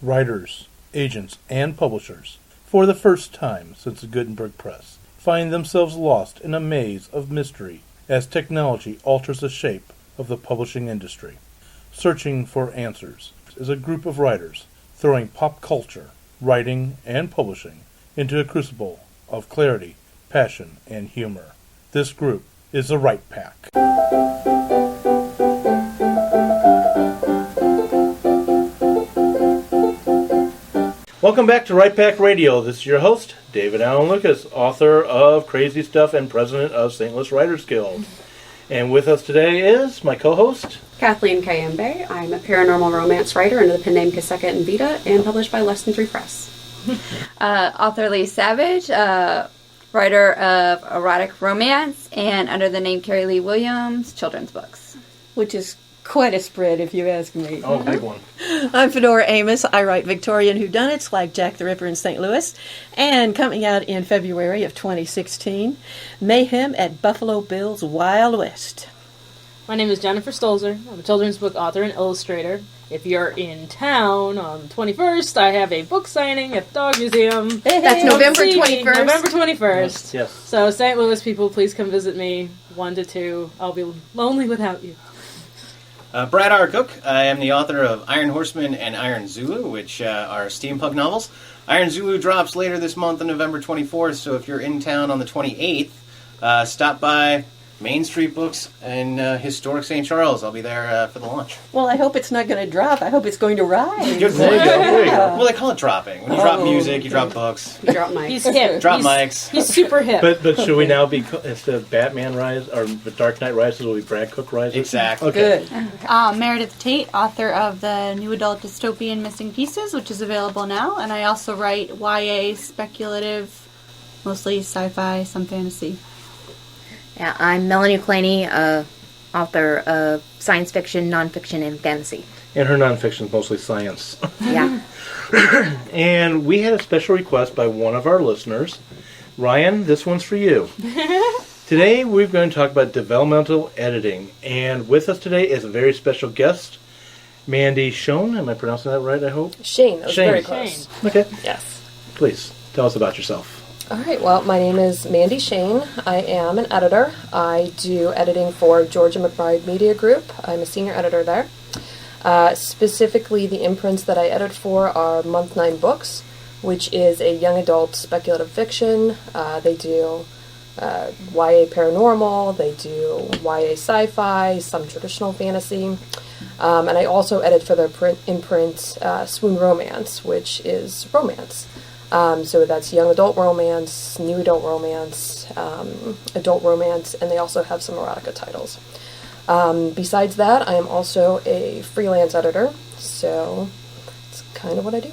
Writers, agents, and publishers, for the first time since the Gutenberg Press, find themselves lost in a maze of mystery as technology alters the shape of the publishing industry. Searching for Answers is a group of writers throwing pop culture, writing, and publishing into a crucible of clarity, passion, and humor. This group is the Write Pack. Welcome back to Write Pack Radio. This is your host, David Allen Lucas, author of Crazy Stuff and president of St. Louis Writers Guild. And with us today is my co-host, Kathleen Kayembe. I'm a paranormal romance writer under the pen name Kaseka and Vita and published by Less Than Three Press. Author Lee Savage, writer of erotic romance and under the name Carrie Lee Williams, children's books. Which is quite a spread, if you ask me. oh, big one. I'm Fedora Amos. I write Victorian whodunits like Jack the Ripper in St. Louis. And coming out in February of 2016, Mayhem at Buffalo Bill's Wild West. My name is Jennifer Stolzer. I'm a children's book author and illustrator. If you're in town on the 21st, I have a book signing at the Dog Museum. That's November 21st. November 21st. Yes. So St. Louis people, please come visit me 1 to 2. I'll be lonely without you. Brad R. Cook. I am the author of Iron Horseman and Iron Zulu, which are steampunk novels. Iron Zulu drops later this month on November 24th, so if you're in town on the 28th, stop by Main Street Books in historic St. Charles. I'll be there for the launch. Well, I hope it's not going to drop. I hope it's going to rise. Good point. Well, they call it dropping. When you drop music, you drop books. You drop mics. He's hip. Drop mics. He's super hip. But should we now be, instead of Batman Rise, or The Dark Knight Rises, will be Brad Cook Rises? Exactly. Okay. Good. Meredith Tate, author of the new adult dystopian Missing Pieces, which is available now. And I also write YA, speculative, mostly sci-fi, some fantasy. Yeah, I'm Melanie Claney, author of science fiction, nonfiction, and fantasy. And her nonfiction is mostly science. Yeah. And we had a special request by one of our listeners. Ryan, this one's for you. Today we're going to talk about developmental editing. And with us today is a very special guest, Mandy Schoen. Am I pronouncing that right, I hope? Shane. That was Shane. very close. Okay. Yes. Please, tell us about yourself. All right. Well, my name is Mandy Schoen. I am an editor. I do editing for Georgia McBride Media Group. I'm a senior editor there. Specifically, the imprints that I edit for are Month 9 Books, which is a young adult speculative fiction. They do YA paranormal, they do YA sci-fi, some traditional fantasy. And I also edit for their imprint Swoon Romance, which is romance. So that's young adult romance, new adult romance, adult romance, and they also have some erotica titles. Besides that, I am also a freelance editor, so it's kind of what I do.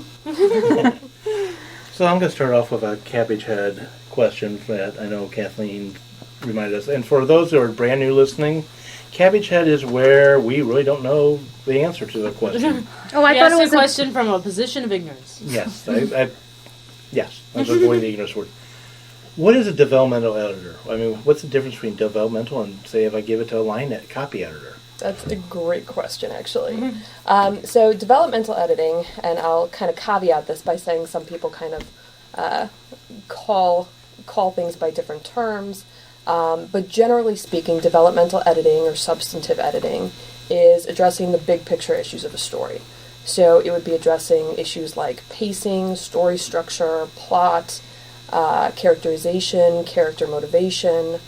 So I'm going to start off with a cabbage head question that I know Kathleen reminded us. And for those who are brand new listening, cabbage head is where we really don't know the answer to the question. Oh, I thought it was a question from a position of ignorance. Yes, yes, I was avoiding the ignorance word. What is a developmental editor? I mean, what's the difference between developmental and, say, if I give it to a copy editor? That's a great question, actually. Mm-hmm. So developmental editing, and I'll kind of caveat this by saying some people kind of call things by different terms, but generally speaking, developmental editing or substantive editing is addressing the big picture issues of a story. So it would be addressing issues like pacing, story structure, plot, characterization, character motivation,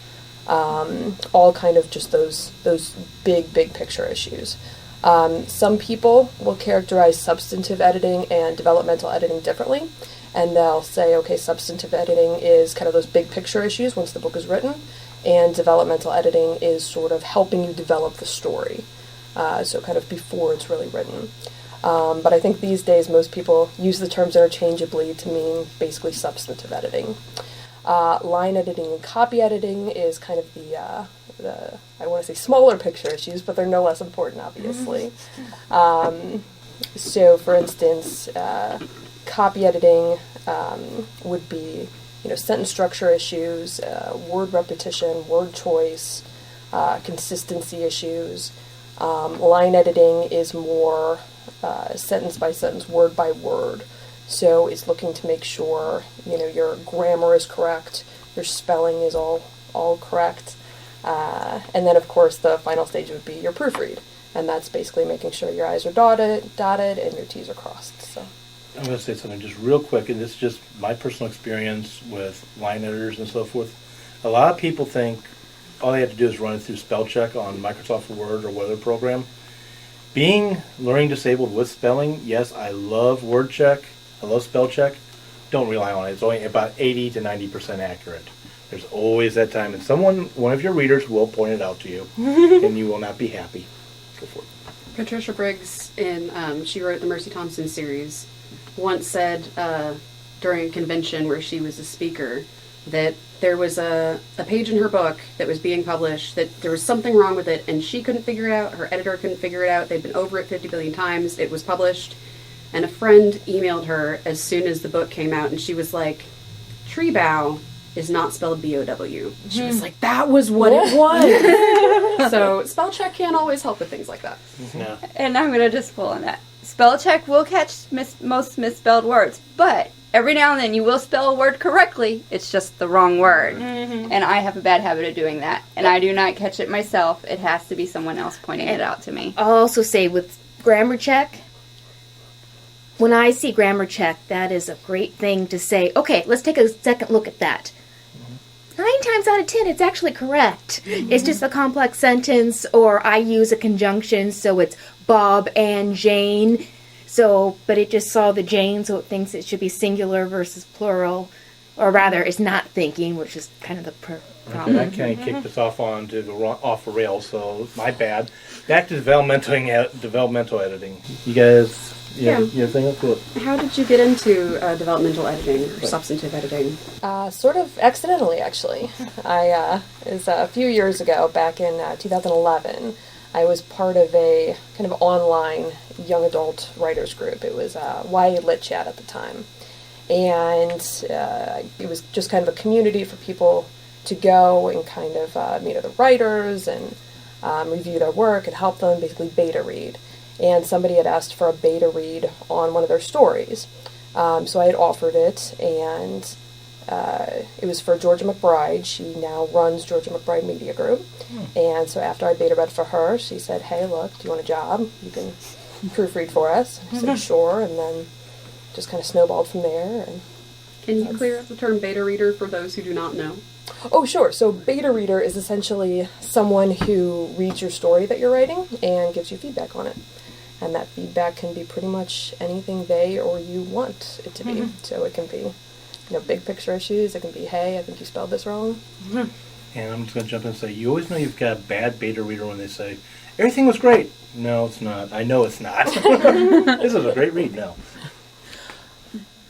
all kind of just those big picture issues. Some people will characterize substantive editing and developmental editing differently, and they'll say, okay, substantive editing is kind of those big picture issues once the book is written, and developmental editing is sort of helping you develop the story, so kind of before it's really written. But I think these days most people use the terms interchangeably to mean basically substantive editing. Line editing and copy editing is kind of the I don't want to say smaller picture issues, but they're no less important, obviously. So, for instance, copy editing would be, sentence structure issues, word repetition, word choice, consistency issues. Line editing is more sentence by sentence, word by word. So it's looking to make sure, your grammar is correct, your spelling is all correct. And then, of course, the final stage would be your proofread. And that's basically making sure your I's are dotted and your T's are crossed. So I'm going to say something just real quick, and this is just my personal experience with line editors and so forth. A lot of people think all they have to do is run it through spell check on Microsoft Word or whatever program. Being learning disabled with spelling, yes, I love word check. I love spell check. Don't rely on it. It's only about 80 to 90% accurate. There's always that time, and one of your readers will point it out to you, and you will not be happy. Go for it. Patricia Briggs, she wrote the Mercy Thompson series, once said during a convention where she was a speaker that there was a page in her book that was being published that there was something wrong with it, and she couldn't figure it out, her editor couldn't figure it out, they'd been over it 50 billion times, it was published, and a friend emailed her as soon as the book came out, and she was like, tree bough is not spelled B-O-W. She was like, that was what it was. So spell check can't always help with things like that. No. And I'm going to just pull on that. Spell check will catch most misspelled words, but every now and then you will spell a word correctly. It's just the wrong word. Mm-hmm. And I have a bad habit of doing that. And I do not catch it myself. It has to be someone else pointing it out to me. I'll also say with grammar check, when I see grammar check, that is a great thing to say, okay, let's take a second look at that. 9 times out of 10, it's actually correct. Mm-hmm. It's just a complex sentence, or I use a conjunction, so it's Bob and Jane. So, but it just saw the Jane, so it thinks it should be singular versus plural, or rather, it's not thinking, which is kind of the problem. Okay, I kind of kicked this off off the rails, so my bad. Back to developmental editing. You guys, you think cool. How did you get into developmental editing or substantive editing? Sort of accidentally, actually. It was a few years ago, back in 2011. I was part of a kind of online young adult writers group. It was YA Lit Chat at the time. And it was just kind of a community for people to go and kind of meet other writers and review their work and help them basically beta read. And somebody had asked for a beta read on one of their stories. So I had offered it, and it was for Georgia McBride. She now runs Georgia McBride Media Group. And so after I beta read for her, she said, hey, look, do you want a job? You can proofread for us. I said, sure, and then just kind of snowballed from there. And can you clear up the term beta reader for those who do not know? Oh, sure. So beta reader is essentially someone who reads your story that you're writing and gives you feedback on it. And that feedback can be pretty much anything they or you want it to be. So it can be, big picture issues. It can be, hey, I think you spelled this wrong. And I'm just going to jump in and say, you always know you've got a bad beta reader when they say, everything was great. No, it's not. I know it's not. This is a great read. No.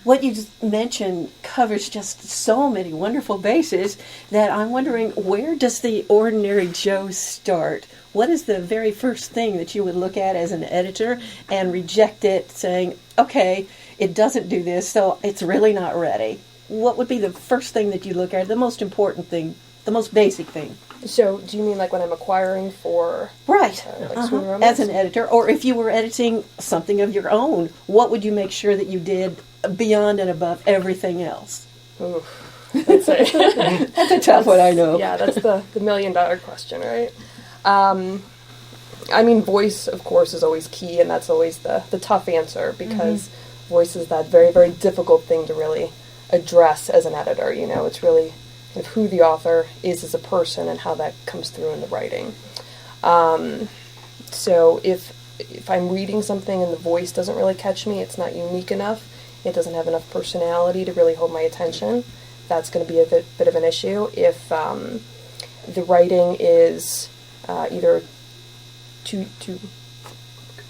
What you just mentioned covers just so many wonderful bases that I'm wondering, where does the ordinary Joe start? What is the very first thing that you would look at as an editor and reject it, saying, okay, it doesn't do this, so it's really not ready? What would be the first thing that you look at, the most important thing, the most basic thing? So, do you mean like when I'm acquiring for... Right. Swoon Romance? As an editor, or if you were editing something of your own, what would you make sure that you did beyond and above everything else? Oof. That's a tough one, I know. Yeah, that's the $1 million question, right? I mean, voice, of course, is always key, and that's always the tough answer, because voice is that very, very difficult thing to really address as an editor. It's really kind of who the author is as a person and how that comes through in the writing. So if I'm reading something and the voice doesn't really catch me, it's not unique enough, it doesn't have enough personality to really hold my attention, that's going to be a bit of an issue. If the writing is either too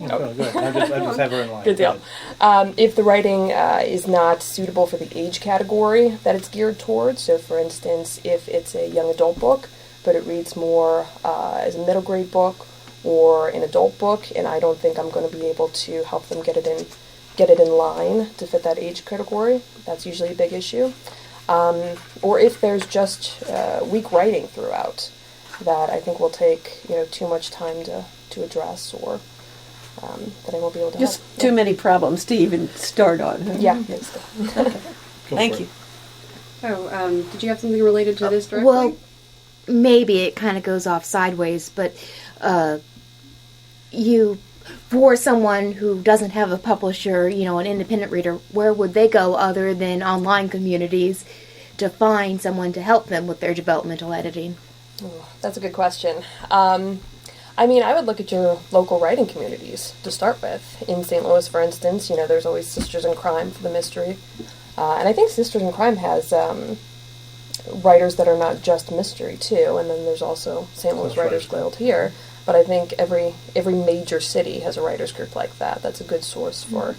Go ahead. I just have her in line. Good deal. If the writing is not suitable for the age category that it's geared towards, so for instance, if it's a young adult book, but it reads more as a middle grade book or an adult book, and I don't think I'm going to be able to help them get it in line to fit that age category, that's usually a big issue. Or if there's just weak writing throughout, that I think will take too much time to address, or that I won't be able to Just help. too many problems to even start on. Huh? Yeah. Thank you. Oh, did you have something related to this directly? Well, maybe it kind of goes off sideways, but for someone who doesn't have a publisher, an independent reader, where would they go other than online communities to find someone to help them with their developmental editing? Oh, that's a good question. I would look at your local writing communities to start with. In St. Louis, for instance, there's always Sisters in Crime for the mystery. And I think Sisters in Crime has writers that are not just mystery, too. And then there's also St. Louis Writers Guild here. But I think every major city has a writers group like that. That's a good source for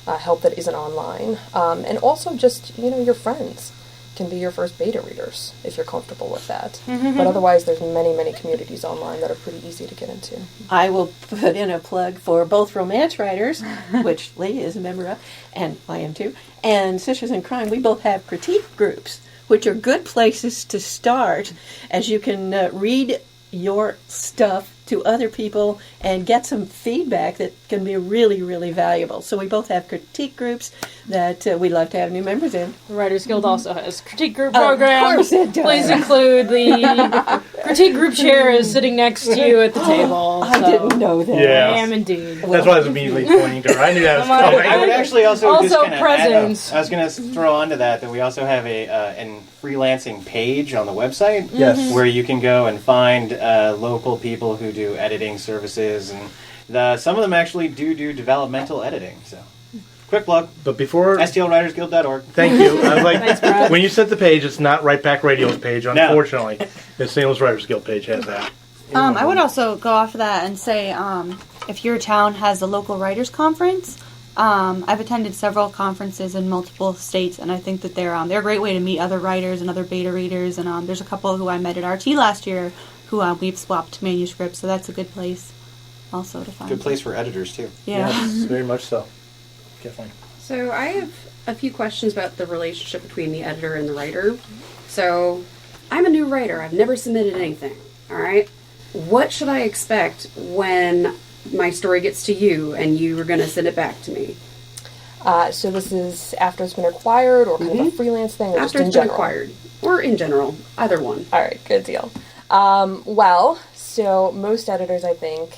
help that isn't online. And also just, your friends can be your first beta readers if you're comfortable with that. But otherwise, there's many communities online that are pretty easy to get into. I will put in a plug for both Romance Writers, which Lee is a member of, and I am too, and Sisters in Crime. We both have critique groups, which are good places to start, as you can read your stuff to other people and get some feedback that can be really, really valuable. So we both have critique groups that we'd love to have new members in. The Writers Guild also has critique group programs. Of course it does. Please include the critique group chair is sitting next to you at the table. I didn't know that. Yeah. I am indeed. That's why I was immediately pointing to her. I knew that was coming. I would actually also just kind of present. I was going to throw onto that we also have a freelancing page on the website. Yes. Where you can go and find local people who do editing services, and some of them actually do developmental editing. So, quick plug. But before stlwritersguild.org. Thank you. I was like, when you set the page, it's not Right Back Radio's page, unfortunately. The St. Louis Writers Guild page has that. I would also go off of that and say, if your town has a local writers conference, I've attended several conferences in multiple states, and I think that they're a great way to meet other writers and other beta readers. And there's a couple who I met at RT last year who we've swapped manuscripts, so that's a good place also to find. Good place for editors too. Yeah. Yes, very much so. Definitely. So I have a few questions about the relationship between the editor and the writer. So I'm a new writer. I've never submitted anything. All right. What should I expect when my story gets to you and you are going to send it back to me? So this is after it's been acquired, or kind of a freelance thing, or After just in it's been general? acquired. Or in general. Either one. All right, good deal. So most editors, I think,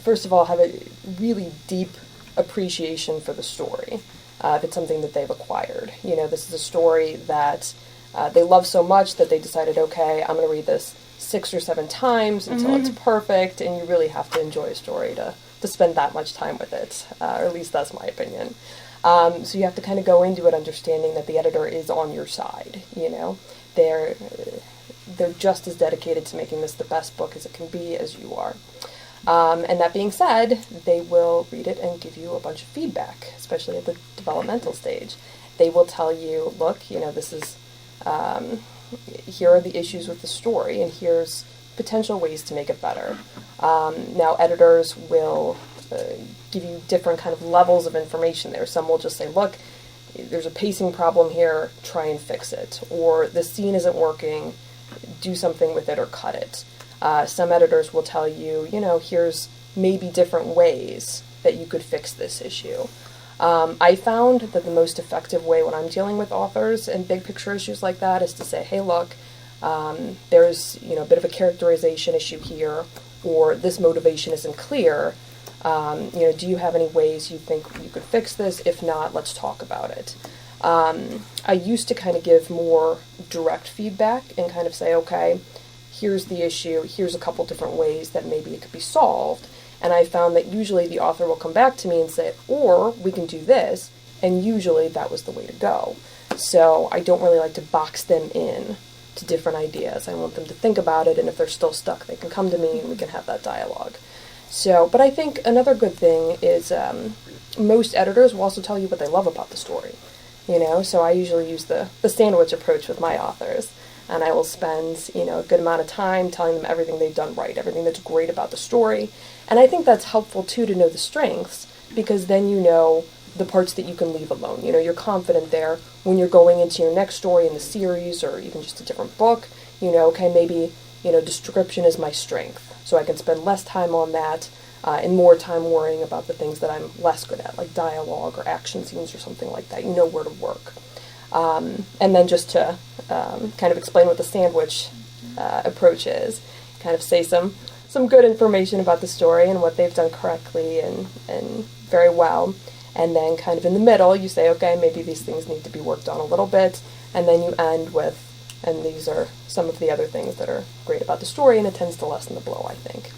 first of all, have a really deep appreciation for the story. If it's something that they've acquired. This is a story that they love so much that they decided, okay, I'm going to read this 6 or 7 times until it's perfect, and you really have to enjoy a story to spend that much time with it, or at least that's my opinion. So you have to kind of go into it understanding that the editor is on your side, They're just as dedicated to making this the best book as it can be as you are. And that being said, they will read it and give you a bunch of feedback, especially at the developmental stage. They will tell you, look, this is, here are the issues with the story, and here's potential ways to make it better. Now, editors will give you different kind of levels of information there. Some will just say, look, there's a pacing problem here, try and fix it. Or the scene isn't working, do something with it or cut it. Some editors will tell you, here's maybe different ways that you could fix this issue. I found that the most effective way when I'm dealing with authors and big picture issues like that is to say, hey, look, there's a bit of a characterization issue here, or this motivation isn't clear. Do you have any ways you think you could fix this? If not, let's talk about it. I used to kind of give more direct feedback and kind of say, okay, here's the issue, here's a couple different ways that maybe it could be solved. And I found that usually the author will come back to me and say, or we can do this, and usually that was the way to go. So I don't really like to box them in to different ideas. I want them to think about it, and if they're still stuck, they can come to me and we can have that dialogue. So, but I think another good thing is most editors will also tell you what they love about the story. So I usually use the sandwich approach with my authors, and I will spend, a good amount of time telling them everything they've done right, everything that's great about the story. And I think that's helpful, too, to know the strengths, because then you know the parts that you can leave alone. You're confident there when you're going into your next story in the series or even just a different book. Okay, maybe, description is my strength, so I can spend less time on that. and more time worrying about the things that I'm less good at, like dialogue or action scenes or something like that. You know where to work. And then just to kind of explain what the sandwich approach is, kind of say some good information about the story and what they've done correctly and very well. And then kind of in the middle, you say, okay, maybe these things need to be worked on a little bit. And then you end with, and these are some of the other things that are great about the story, and it tends to lessen the blow, I think.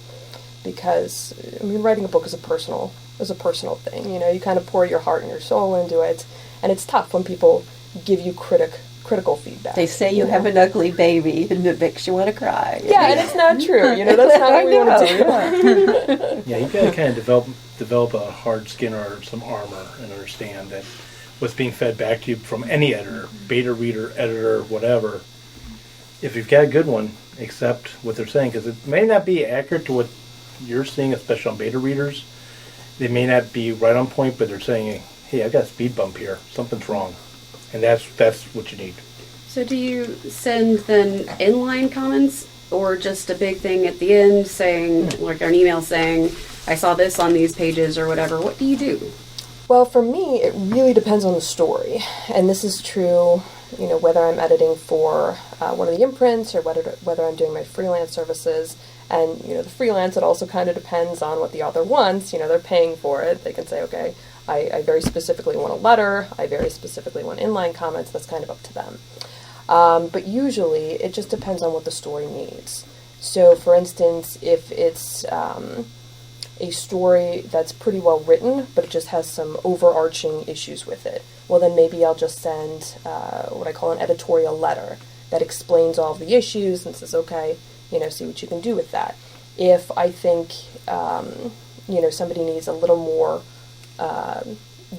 Because, I mean, writing a book is a personal thing. You know, you kind of pour your heart and your soul into it. And it's tough when people give you critical feedback. They say you have an ugly baby and it makes you want to cry. Yeah, and it's not true. You know, that's not what we want to do. Yeah, you got to kind of develop a hard skin or some armor and understand that what's being fed back to you from any editor, beta reader, editor, whatever, if you've got a good one, accept what they're saying, because it may not be accurate to what you're seeing, especially on beta readers. They may not be right on point, but they're saying, hey, I got a speed bump here. Something's wrong. And that's what you need. So do you send then inline comments or just a big thing at the end saying, like an email saying, I saw this on these pages or whatever? What do you do? Well, for me, it really depends on the story. And this is true, you know, whether I'm editing for one of the imprints or whether I'm doing my freelance services. And, you know, the freelance, it also kind of depends on what the author wants. You know, they're paying for it. They can say, okay, I very specifically want a letter. I very specifically want inline comments. That's kind of up to them. But usually, it just depends on what the story needs. So, for instance, if it's a story that's pretty well written, but it just has some overarching issues with it, well, then maybe I'll just send what I call an editorial letter that explains all of the issues and says, okay, you know, see what you can do with that. If I think, you know, somebody needs a little more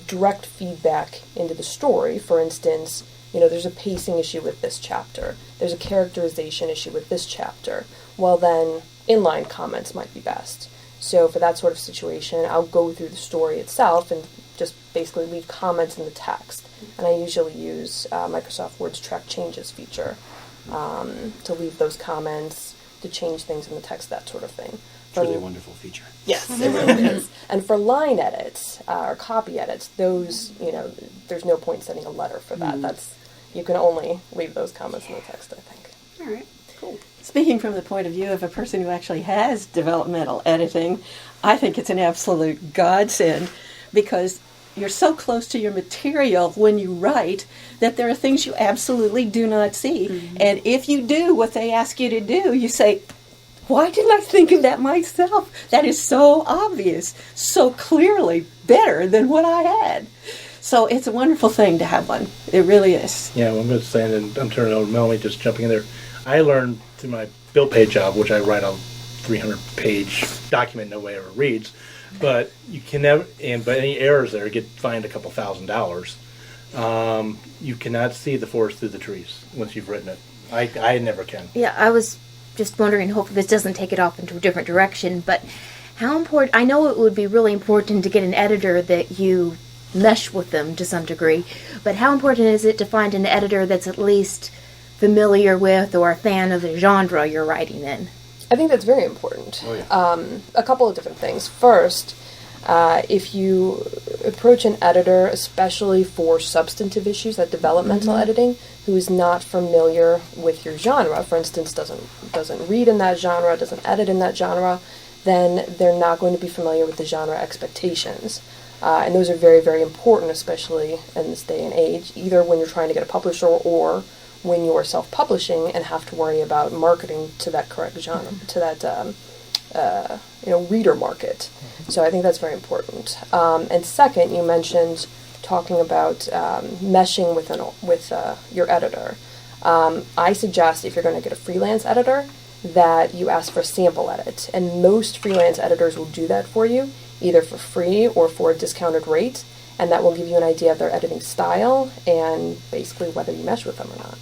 direct feedback into the story, for instance, you know, there's a pacing issue with this chapter, there's a characterization issue with this chapter, well then inline comments might be best. So for that sort of situation, I'll go through the story itself and just basically leave comments in the text. And I usually use Microsoft Word's track changes feature to leave those comments, to change things in the text, that sort of thing. It's really a wonderful feature. Yes, it really is. And for line edits or copy edits, those, you know, there's no point sending a letter for that. That's, you can only leave those comments in the text, I think. All right, cool. Speaking from the point of view of a person who actually has developmental editing, I think it's an absolute godsend because you're so close to your material when you write that there are things you absolutely do not see. Mm-hmm. And if you do what they ask you to do, you say, why didn't I think of that myself? That is so obvious, so clearly better than what I had. So it's a wonderful thing to have one. It really is. Yeah, well, I'm going to say, and I'm turning it over to Melanie, just jumping in there. I learned through my bill pay job, which I write a 300-page document no one ever reads, but you can never, but any errors there get fined a couple $1,000s. You cannot see the forest through the trees once you've written it. I never can. Yeah, I was just wondering, hopefully this doesn't take it off into a different direction, but how important, I know it would be really important to get an editor that you mesh with them to some degree, but how important is it to find an editor that's at least familiar with or a fan of the genre you're writing in? I think that's very important. Oh, yeah. A couple of different things. First, if you approach an editor, especially for substantive issues, that developmental editing, who is not familiar with your genre, for instance, doesn't read in that genre, doesn't edit in that genre, then they're not going to be familiar with the genre expectations. And those are very, very important, especially in this day and age, either when you're trying to get a publisher or when you're self-publishing and have to worry about marketing to that correct genre, to that reader market. So I think that's very important. And second, you mentioned talking about meshing with your editor. I suggest if you're going to get a freelance editor that you ask for a sample edit, and most freelance editors will do that for you, either for free or for a discounted rate, and that will give you an idea of their editing style and basically whether you mesh with them or not.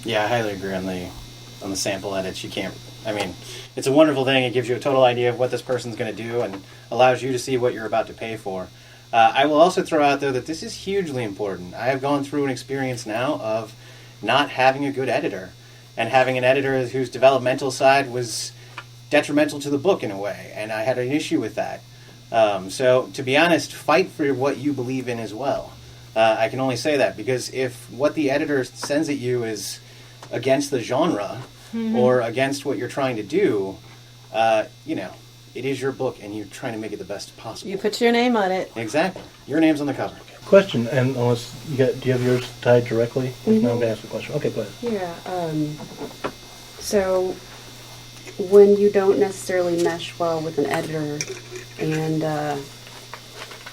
Yeah, I highly agree on the sample edits. You can't, I mean, it's a wonderful thing. It gives you a total idea of what this person's going to do and allows you to see what you're about to pay for. I will also throw out, though, that this is hugely important. I have gone through an experience now of not having a good editor and having an editor whose developmental side was detrimental to the book in a way, and I had an issue with that. So, to be honest, fight for what you believe in as well. I can only say that because if what the editor sends at you is against the genre or against what you're trying to do, it is your book and you're trying to make it the best possible. You put your name on it. Exactly. Your name's on the cover. Question, and unless do you have yours tied directly? If not, I'm going to ask a question. Okay, go ahead. Yeah. So when you don't necessarily mesh well with an editor and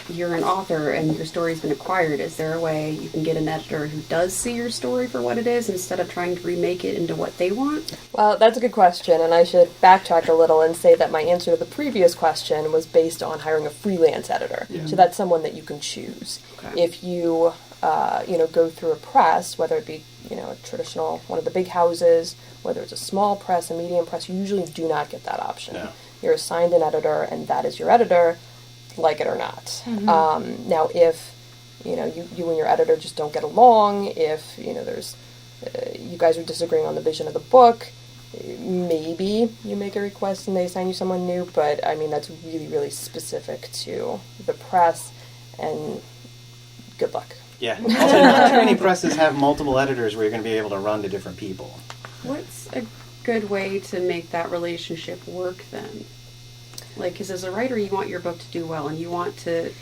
you're an author and your story's been acquired, is there a way you can get an editor who does see your story for what it is instead of trying to remake it into what they want? Well, that's a good question, and I should backtrack a little and say that my answer to the previous question was based on hiring a freelance editor. Yeah. So that's someone that you can choose. Okay. If you, go through a press, whether it be, a traditional, one of the big houses, whether it's a small press, a medium press, you usually do not get that option. No. You're assigned an editor, and that is your editor, like it or not. Mm-hmm. Now, if you and your editor just don't get along, if there's you guys are disagreeing on the vision of the book, maybe you make a request and they assign you someone new. But I mean, that's really, really specific to the press, and good luck. Yeah. Also, not too many presses have multiple editors where you're going to be able to run to different people. What's a good way to make that relationship work then? Like, because as a writer, you want your book to do well, and you want to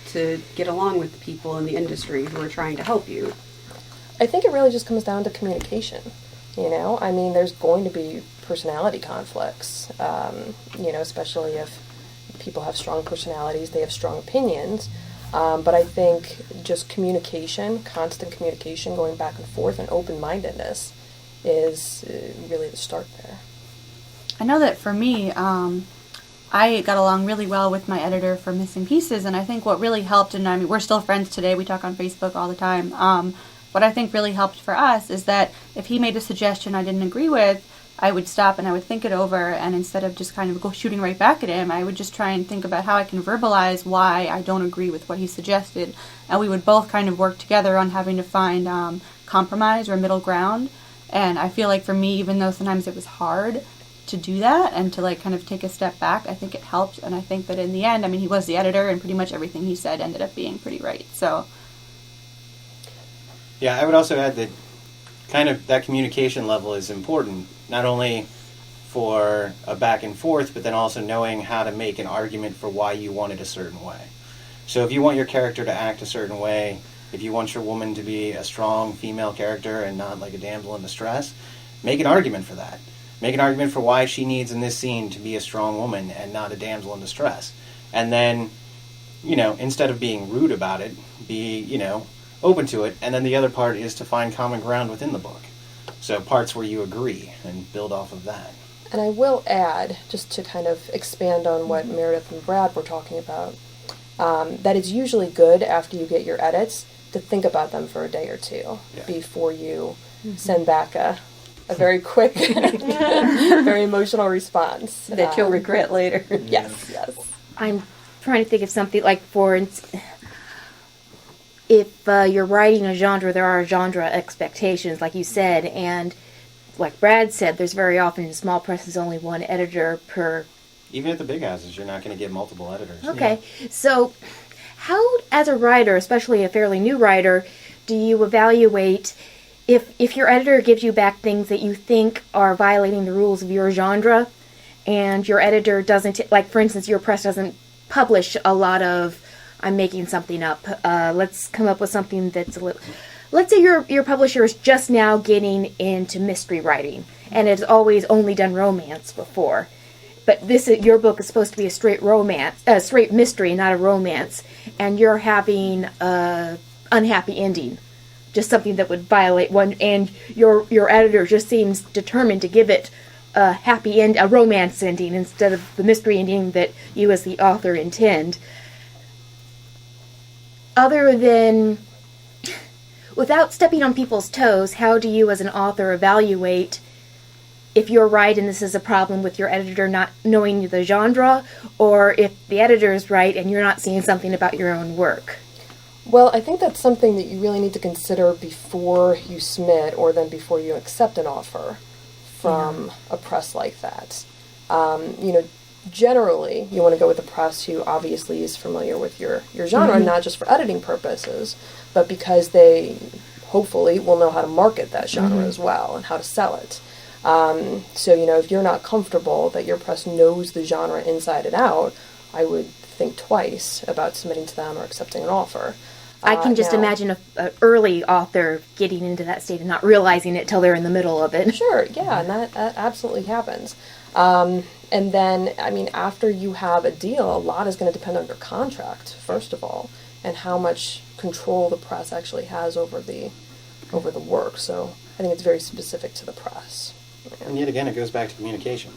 get along with the people in the industry who are trying to help you. I think it really just comes down to communication. I mean, there's going to be personality conflicts, especially if people have strong personalities, they have strong opinions. But I think just communication, constant communication, going back and forth, and open-mindedness is really the start there. I know that for me, I got along really well with my editor for Missing Pieces, and I think what really helped, and I mean, we're still friends today, we talk on Facebook all the time, what I think really helped for us is that if he made a suggestion I didn't agree with, I would stop and I would think it over, and instead of just kind of shooting right back at him, I would just try and think about how I can verbalize why I don't agree with what he suggested, and we would both kind of work together on having to find compromise or middle ground. And I feel like for me, even though sometimes it was hard to do that and to kind of take a step back, I think it helped. And I think that in the end, I mean, he was the editor and pretty much everything he said ended up being pretty right. So yeah, I would also add that kind of that communication level is important, not only for a back and forth, but then also knowing how to make an argument for why you want it a certain way. So if you want your character to act a certain way, if you want your woman to be a strong female character and not like a damsel in distress, make an argument for that. Make an argument for why she needs in this scene to be a strong woman and not a damsel in distress. And then, instead of being rude about it, be, open to it. And then the other part is to find common ground within the book. So parts where you agree and build off of that. And I will add, just to kind of expand on what Meredith and Brad were talking about, that it's usually good after you get your edits to think about them for a day or two before you send back a very quick, very emotional response. That you'll regret later. Yes. I'm trying to think of something like, for instance, if you're writing a genre, there are genre expectations, like you said, and like Brad said, there's very often in small presses only one editor per... Even at the big houses, you're not going to get multiple editors. Okay, so how, as a writer, especially a fairly new writer, do you evaluate if your editor gives you back things that you think are violating the rules of your genre, and your editor doesn't, like for instance, your press doesn't publish a lot of, I'm making something up, let's come up with something that's a little, let's say your publisher is just now getting into mystery writing, and it's always only done romance before. But your book is supposed to be a straight romance, a straight mystery, not a romance, and you're having a unhappy ending, just something that would violate one. And your editor just seems determined to give it a happy end, a romance ending, instead of the mystery ending that you as the author intend. Other than, without stepping on people's toes, how do you as an author evaluate if you're right and this is a problem with your editor not knowing the genre, or if the editor is right and you're not seeing something about your own work? Well, I think that's something that you really need to consider before you submit, or then before you accept an offer from a press like that. Generally, you want to go with a press who obviously is familiar with your genre, not just for editing purposes, but because they hopefully will know how to market that genre as well and how to sell it. So, if you're not comfortable that your press knows the genre inside and out, I would think twice about submitting to them or accepting an offer. I can just imagine an early author getting into that state and not realizing it till they're in the middle of it. Sure, yeah, and that absolutely happens. And then, after you have a deal, a lot is going to depend on your contract, first of all, and how much control the press actually has over the work. So I think it's very specific to the press. And yet again, it goes back to communication.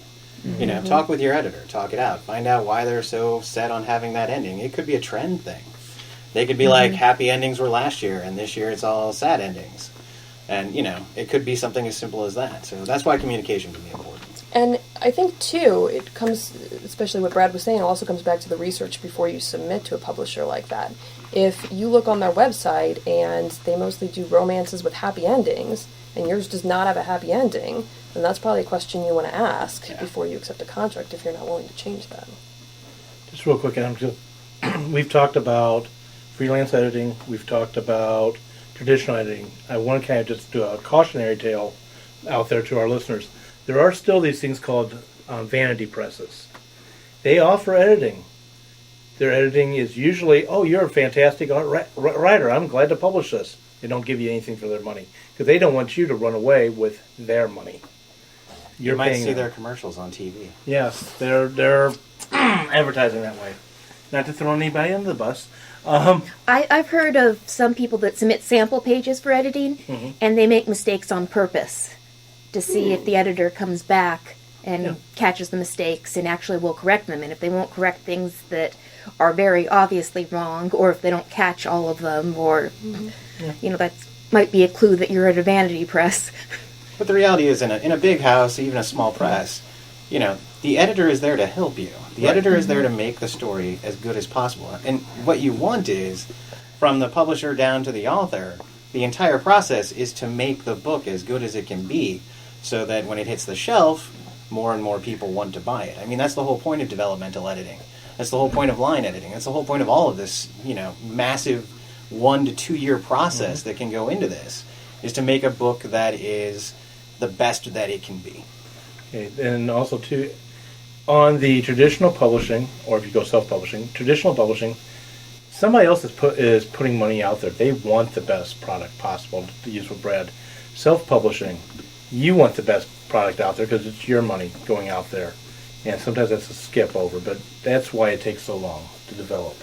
Talk with your editor, talk it out, find out why they're so set on having that ending. It could be a trend thing. They could be like, happy endings were last year, and this year it's all sad endings. And, it could be something as simple as that. So that's why communication can be important. And I think, too, it comes, especially what Brad was saying, it also comes back to the research before you submit to a publisher like that. If you look on their website and they mostly do romances with happy endings, and yours does not have a happy ending, then that's probably a question you want to ask before you accept a contract if you're not willing to change that. Just real quick, we've talked about freelance editing, we've talked about traditional editing. I want to kind of just do a cautionary tale out there to our listeners. There are still these things called vanity presses. They offer editing. Their editing is usually, you're a fantastic writer. I'm glad to publish this. They don't give you anything for their money because they don't want you to run away with their money. You might see their commercials on TV. Yes, they're advertising that way. Not to throw anybody under the bus. I've heard of some people that submit sample pages for editing, and they make mistakes on purpose to see if the editor comes back and catches the mistakes and actually will correct them. And if they won't correct things that are very obviously wrong, or if they don't catch all of them, or, that might be a clue that you're at a vanity press. But the reality is, in a big house, even a small press, the editor is there to help you. The editor is there to make the story as good as possible. And what you want is, from the publisher down to the author, the entire process is to make the book as good as it can be, so that when it hits the shelf, more and more people want to buy it. That's the whole point of developmental editing. That's the whole point of line editing. That's the whole point of all of this, massive 1 to 2 year process that can go into this, is to make a book that is the best that it can be. Okay, and also, too, on the traditional publishing, or if you go self-publishing, traditional publishing, somebody else is putting money out there. They want the best product possible, to use with Brad. Self-publishing, you want the best product out there because it's your money going out there. And sometimes that's a skip over, but that's why it takes so long to develop.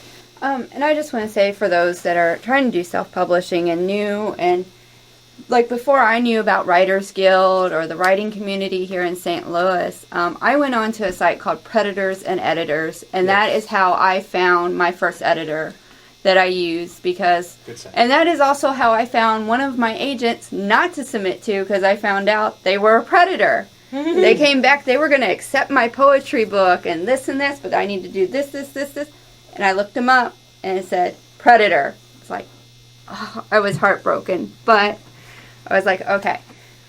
And I just want to say for those that are trying to do self-publishing and new, and like before I knew about Writers Guild or the writing community here in St. Louis, I went on to a site called Predators and Editors, and that is how I found my first editor that I use, and that is also how I found one of my agents not to submit to, because I found out they were a predator. They came back, they were going to accept my poetry book and this, but I need to do this. And I looked them up, and it said, Predator. It's like, I was heartbroken, but I was like, okay.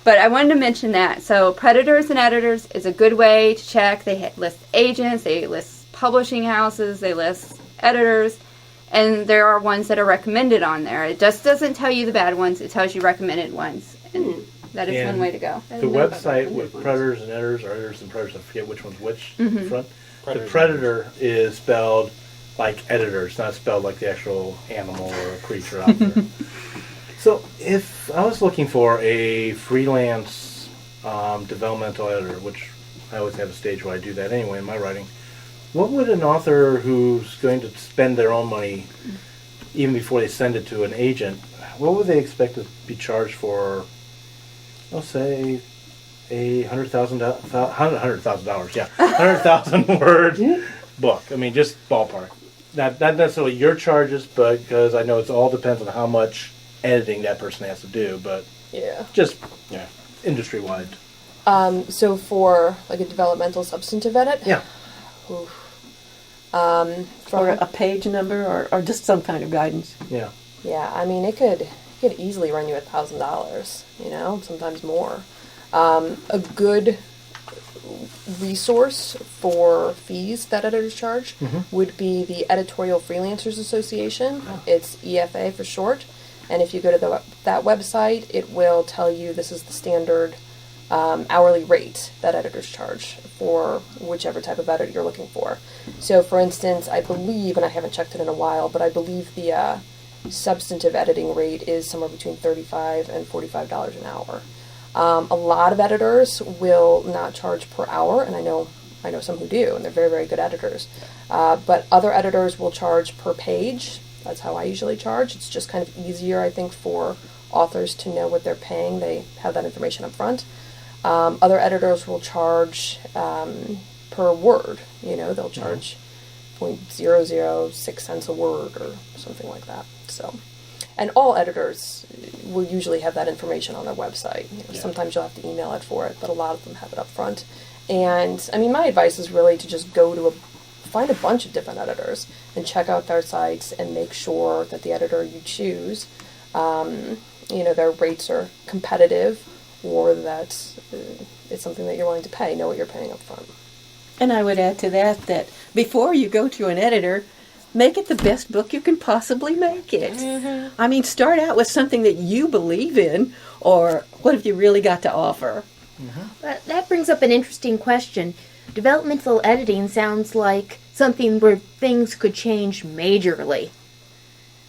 But I wanted to mention that. So Predators and Editors is a good way to check. They list agents, they list publishing houses, they list editors, and there are ones that are recommended on there. It just doesn't tell you the bad ones, it tells you recommended ones. And that is one way to go. The website with Predators and Editors, or Editors and Predators, I forget which one's which in front. The Predator is spelled like editor. It's not spelled like the actual animal or creature out there. So if I was looking for a freelance developmental editor, which I always have a stage where I do that anyway in my writing, what would an author who's going to spend their own money, even before they send it to an agent, what would they expect to be charged for, I'll say, a $100,000 word book? Just ballpark. Not necessarily your charges, but because I know it all depends on how much editing that person has to do, but just industry-wide. So for like a developmental substantive edit? Yeah. Or a page number, or just some kind of guidance. Yeah. Yeah, it could easily run you $1,000, sometimes more. A good resource for fees that editors charge would be the Editorial Freelancers Association. It's EFA for short. And if you go to that website, it will tell you this is the standard hourly rate that editors charge for whichever type of edit you're looking for. So, for instance, I believe, and I haven't checked it in a while, but I believe the substantive editing rate is somewhere between $35 and $45 an hour. A lot of editors will not charge per hour, and I know some who do, and they're very, very good editors. But other editors will charge per page. That's how I usually charge. It's just kind of easier, I think, for authors to know what they're paying. They have that information up front. Other editors will charge per word. They'll charge 0.006 cents a word or something like that. So, and all editors will usually have that information on their website. Sometimes you'll have to email it for it, but a lot of them have it up front. And I mean, my advice is really to just find a bunch of different editors and check out their sites and make sure that the editor you choose, their rates are competitive, or that it's something that you're willing to pay. Know what you're paying up front. And I would add to that before you go to an editor, make it the best book you can possibly make it. Mm-hmm. I mean, start out with something that you believe in, or what have you really got to offer? Mm-hmm. Well, that brings up an interesting question. Developmental editing sounds like something where things could change majorly.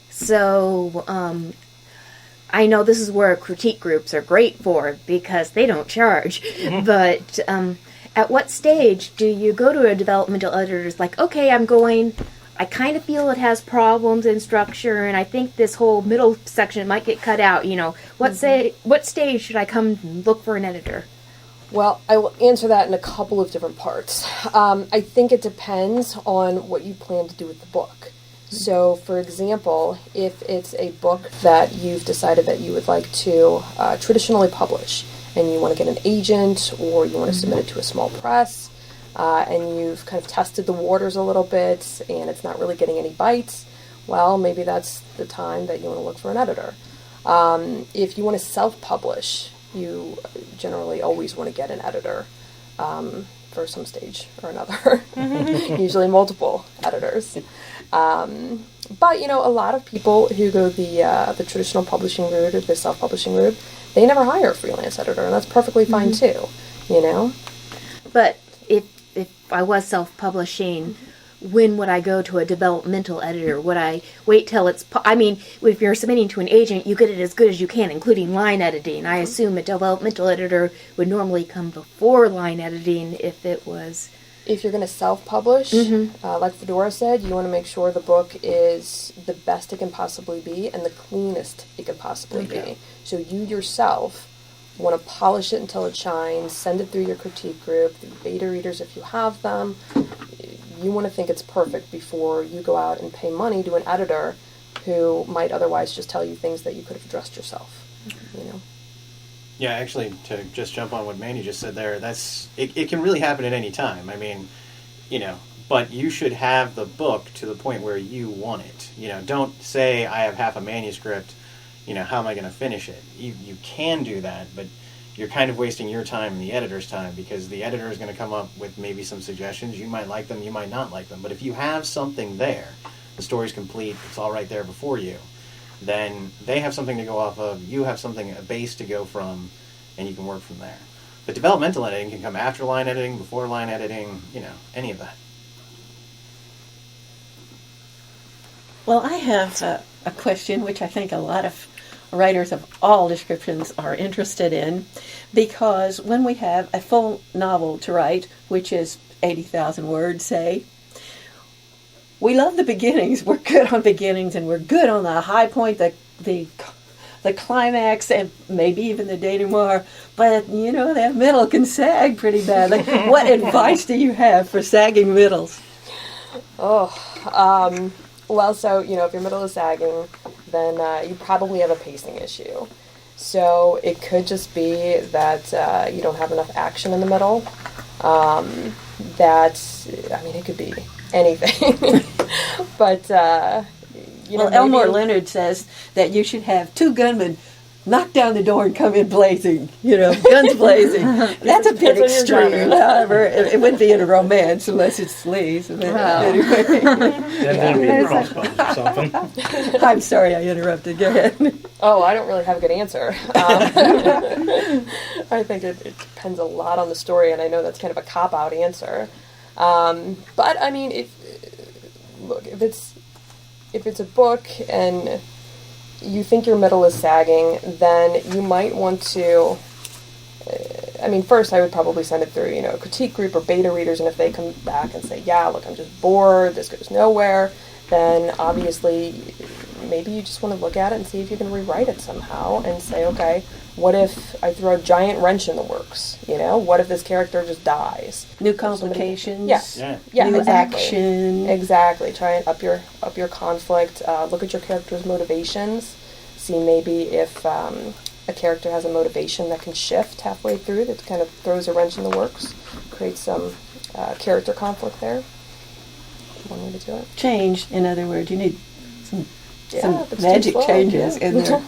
So, I know this is where critique groups are great for, because they don't charge. Mm-hmm. But at what stage do you go to a developmental editor? It's like, okay, I kind of feel it has problems in structure, and I think this whole middle section might get cut out. What stage should I come and look for an editor? Well, I will answer that in a couple of different parts. I think it depends on what you plan to do with the book. So, for example, if it's a book that you've decided that you would like to traditionally publish, and you want to get an agent, or you want to submit it to a small press, and you've kind of tested the waters a little bit, and it's not really getting any bites, well, maybe that's the time that you want to look for an editor. If you want to self-publish, you generally always want to get an editor for some stage or another, usually multiple editors. But, a lot of people who go the traditional publishing route or the self-publishing route, they never hire a freelance editor, and that's perfectly fine too, But if I was self-publishing, when would I go to a developmental editor? Would I wait till it's... if you're submitting to an agent, you get it as good as you can, including line editing. I assume a developmental editor would normally come before line editing if it was... If you're going to self-publish, like Fedora said, you want to make sure the book is the best it can possibly be and the cleanest it can possibly be. So you yourself want to polish it until it shines, send it through your critique group, the beta readers if you have them. You want to think it's perfect before you go out and pay money to an editor who might otherwise just tell you things that you could have addressed yourself, Yeah, actually, to just jump on what Mandy just said there, it can really happen at any time. But you should have the book to the point where you want it. Don't say, I have half a manuscript, how am I going to finish it? You can do that, but you're kind of wasting your time and the editor's time, because the editor is going to come up with maybe some suggestions. You might like them, you might not like them. But if you have something there, the story's complete, it's all right there before you, then they have something to go off of, you have a base to go from, and you can work from there. But developmental editing can come after line editing, before line editing, any of that. Well, I have a question which I think a lot of writers of all descriptions are interested in, because when we have a full novel to write, which is 80,000 words, say, we love the beginnings. We're good on beginnings, and we're good on the high point, the climax, and maybe even the denouement. But that middle can sag pretty badly. What advice do you have for sagging middles? Well, so if your middle is sagging, then you probably have a pacing issue. So it could just be that you don't have enough action in the middle. It could be anything. But, Elmore Leonard says that you should have two gunmen knock down the door and come in blazing, guns blazing. That's a bit Depends on your extreme. genre. However, it wouldn't be in a romance unless it's sleaze. Anyway. Then it'd be a crossbones or something. I'm sorry I interrupted. Go ahead. Oh, I don't really have a good answer. I think it depends a lot on the story, and I know that's kind of a cop-out answer. But I mean, if it's a book and you think your middle is sagging, then you might want to. First I would probably send it through, a critique group or beta readers, and if they come back and say, yeah, look, I'm just bored, this goes nowhere, then obviously maybe you just want to look at it and see if you can rewrite it somehow and say, okay, what if I throw a giant wrench in the works? What if this character just dies? New complications. Yeah, new exactly. action. Exactly. Try and up your conflict. Look at your character's motivations. See maybe if a character has a motivation that can shift halfway through, that kind of throws a wrench in the works, creates some character conflict there. One way to do it. Change, in other words, you need some if it's magic too slow, changes yeah. in there.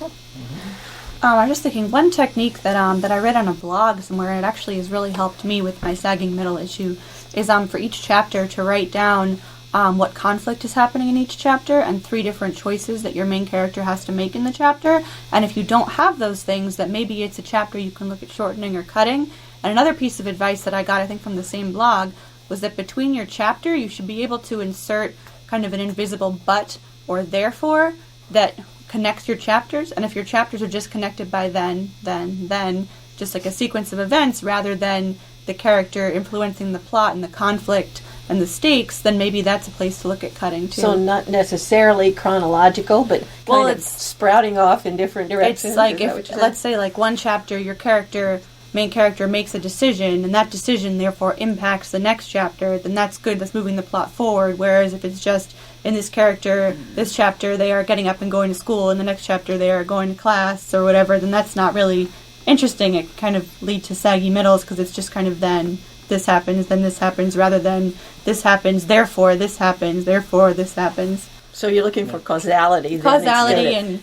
I was just thinking one technique that I read on a blog somewhere, and it actually has really helped me with my sagging middle issue, is for each chapter to write down what conflict is happening in each chapter and 3 different choices that your main character has to make in the chapter. And if you don't have those things, that maybe it's a chapter you can look at shortening or cutting. And another piece of advice that I got, I think from the same blog, was that between your chapter you should be able to insert kind of an invisible but or therefore that connects your chapters. And if your chapters are just connected by then, just like a sequence of events rather than the character influencing the plot and the conflict and the stakes, then maybe that's a place to look at cutting too. So not necessarily chronological, but kind of sprouting off in different directions. It's like if, let's say, like one chapter, your main character makes a decision, and that decision therefore impacts the next chapter, then that's good, that's moving the plot forward. Whereas if it's just in this chapter they are getting up and going to school, and the next chapter they are going to class or whatever, then that's not really interesting. It kind of leads to saggy middles because it's just kind of then this happens, then this happens, rather than this happens, therefore this happens, therefore this happens. So you're looking for causality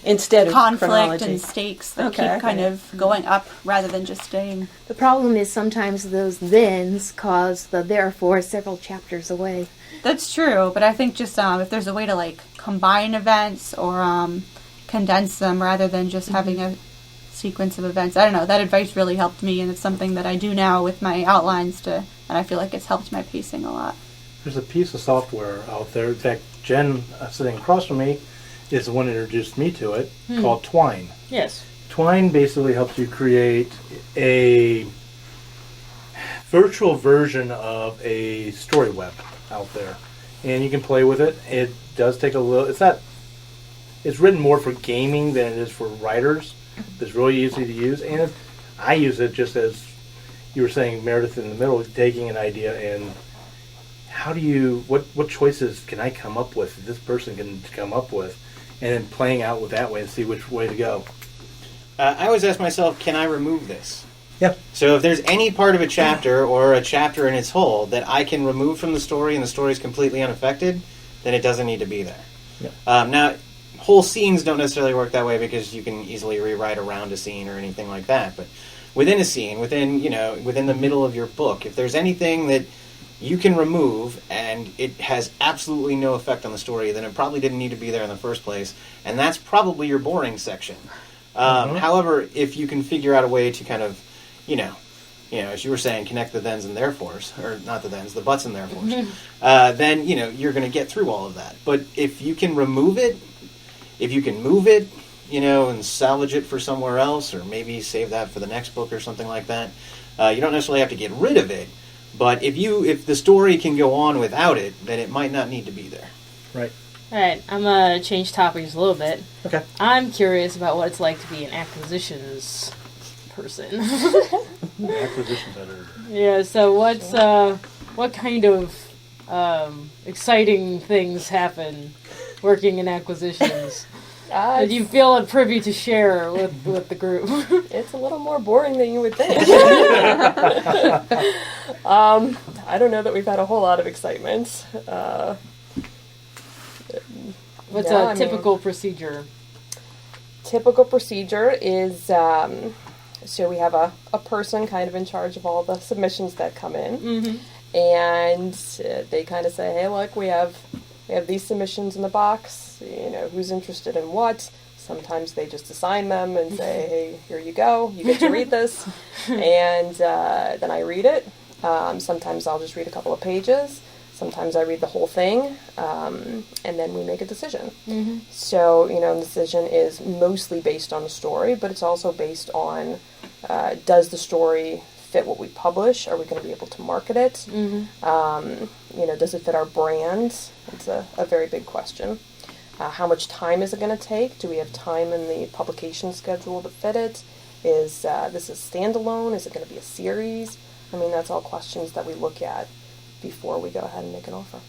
instead of conflict chronology. and stakes that keep kind of going up rather than just staying. The problem is sometimes those thens cause the therefore several chapters away. That's true, but I think just if there's a way to like combine events or condense them rather than just having a sequence of events. I don't know, that advice really helped me, and it's something that I do now with my outlines and I feel like it's helped my pacing a lot. There's a piece of software out there. In fact, Jen, sitting across from me, is the one that introduced me to it, called Twine. Yes. Twine basically helps you create a virtual version of a story web out there. And you can play with it. It does take a little... It's written more for gaming than it is for writers. It's really easy to use. And I use it just as you were saying, Meredith, in the middle, taking an idea and... what choices can I come up with that this person can come up with, and then playing out with that way and see which way to go. I always ask myself, can I remove this? Yeah. So if there's any part of a chapter or a chapter in its whole that I can remove from the story and the story is completely unaffected, then it doesn't need to be there. Yeah. Now, whole scenes don't necessarily work that way because you can easily rewrite around a scene or anything like that. But within a scene, within the middle of your book, if there's anything that you can remove and it has absolutely no effect on the story, then it probably didn't need to be there in the first place, and that's probably your boring section. However, if you can figure out a way to kind of, as you were saying, connect the thens and therefores, or not the thens, the buts and therefores, then, you're going to get through all of that. But if you can remove it, if you can move it, and salvage it for somewhere else, or maybe save that for the next book or something like that, you don't necessarily have to get rid of it. But if the story can go on without it, then it might not need to be there. Right. All right, I'm going to change topics a little bit. Okay. I'm curious about what it's like to be an acquisitions person. Acquisitions editor. Yeah, so what kind of exciting things happen working in acquisitions? Do you feel privy to share with the group? It's a little more boring than you would think. I don't know that we've had a whole lot of excitement. What's a typical procedure? Typical procedure is, so we have a person kind of in charge of all the submissions that come in, and they kind of say, hey, look, we have these submissions in the box, who's interested in what. Sometimes they just assign them and say, hey, here you go, you get to read this, and then I read it. Sometimes I'll just read a couple of pages. Sometimes I read the whole thing, and then we make a decision. So, the decision is mostly based on the story, but it's also based on, does the story fit what we publish? Are we going to be able to market it? Does it fit our brand? It's a very big question. How much time is it going to take? Do we have time in the publication schedule to fit it? Is this a standalone? Is it going to be a series? That's all questions that we look at before we go ahead and make an offer.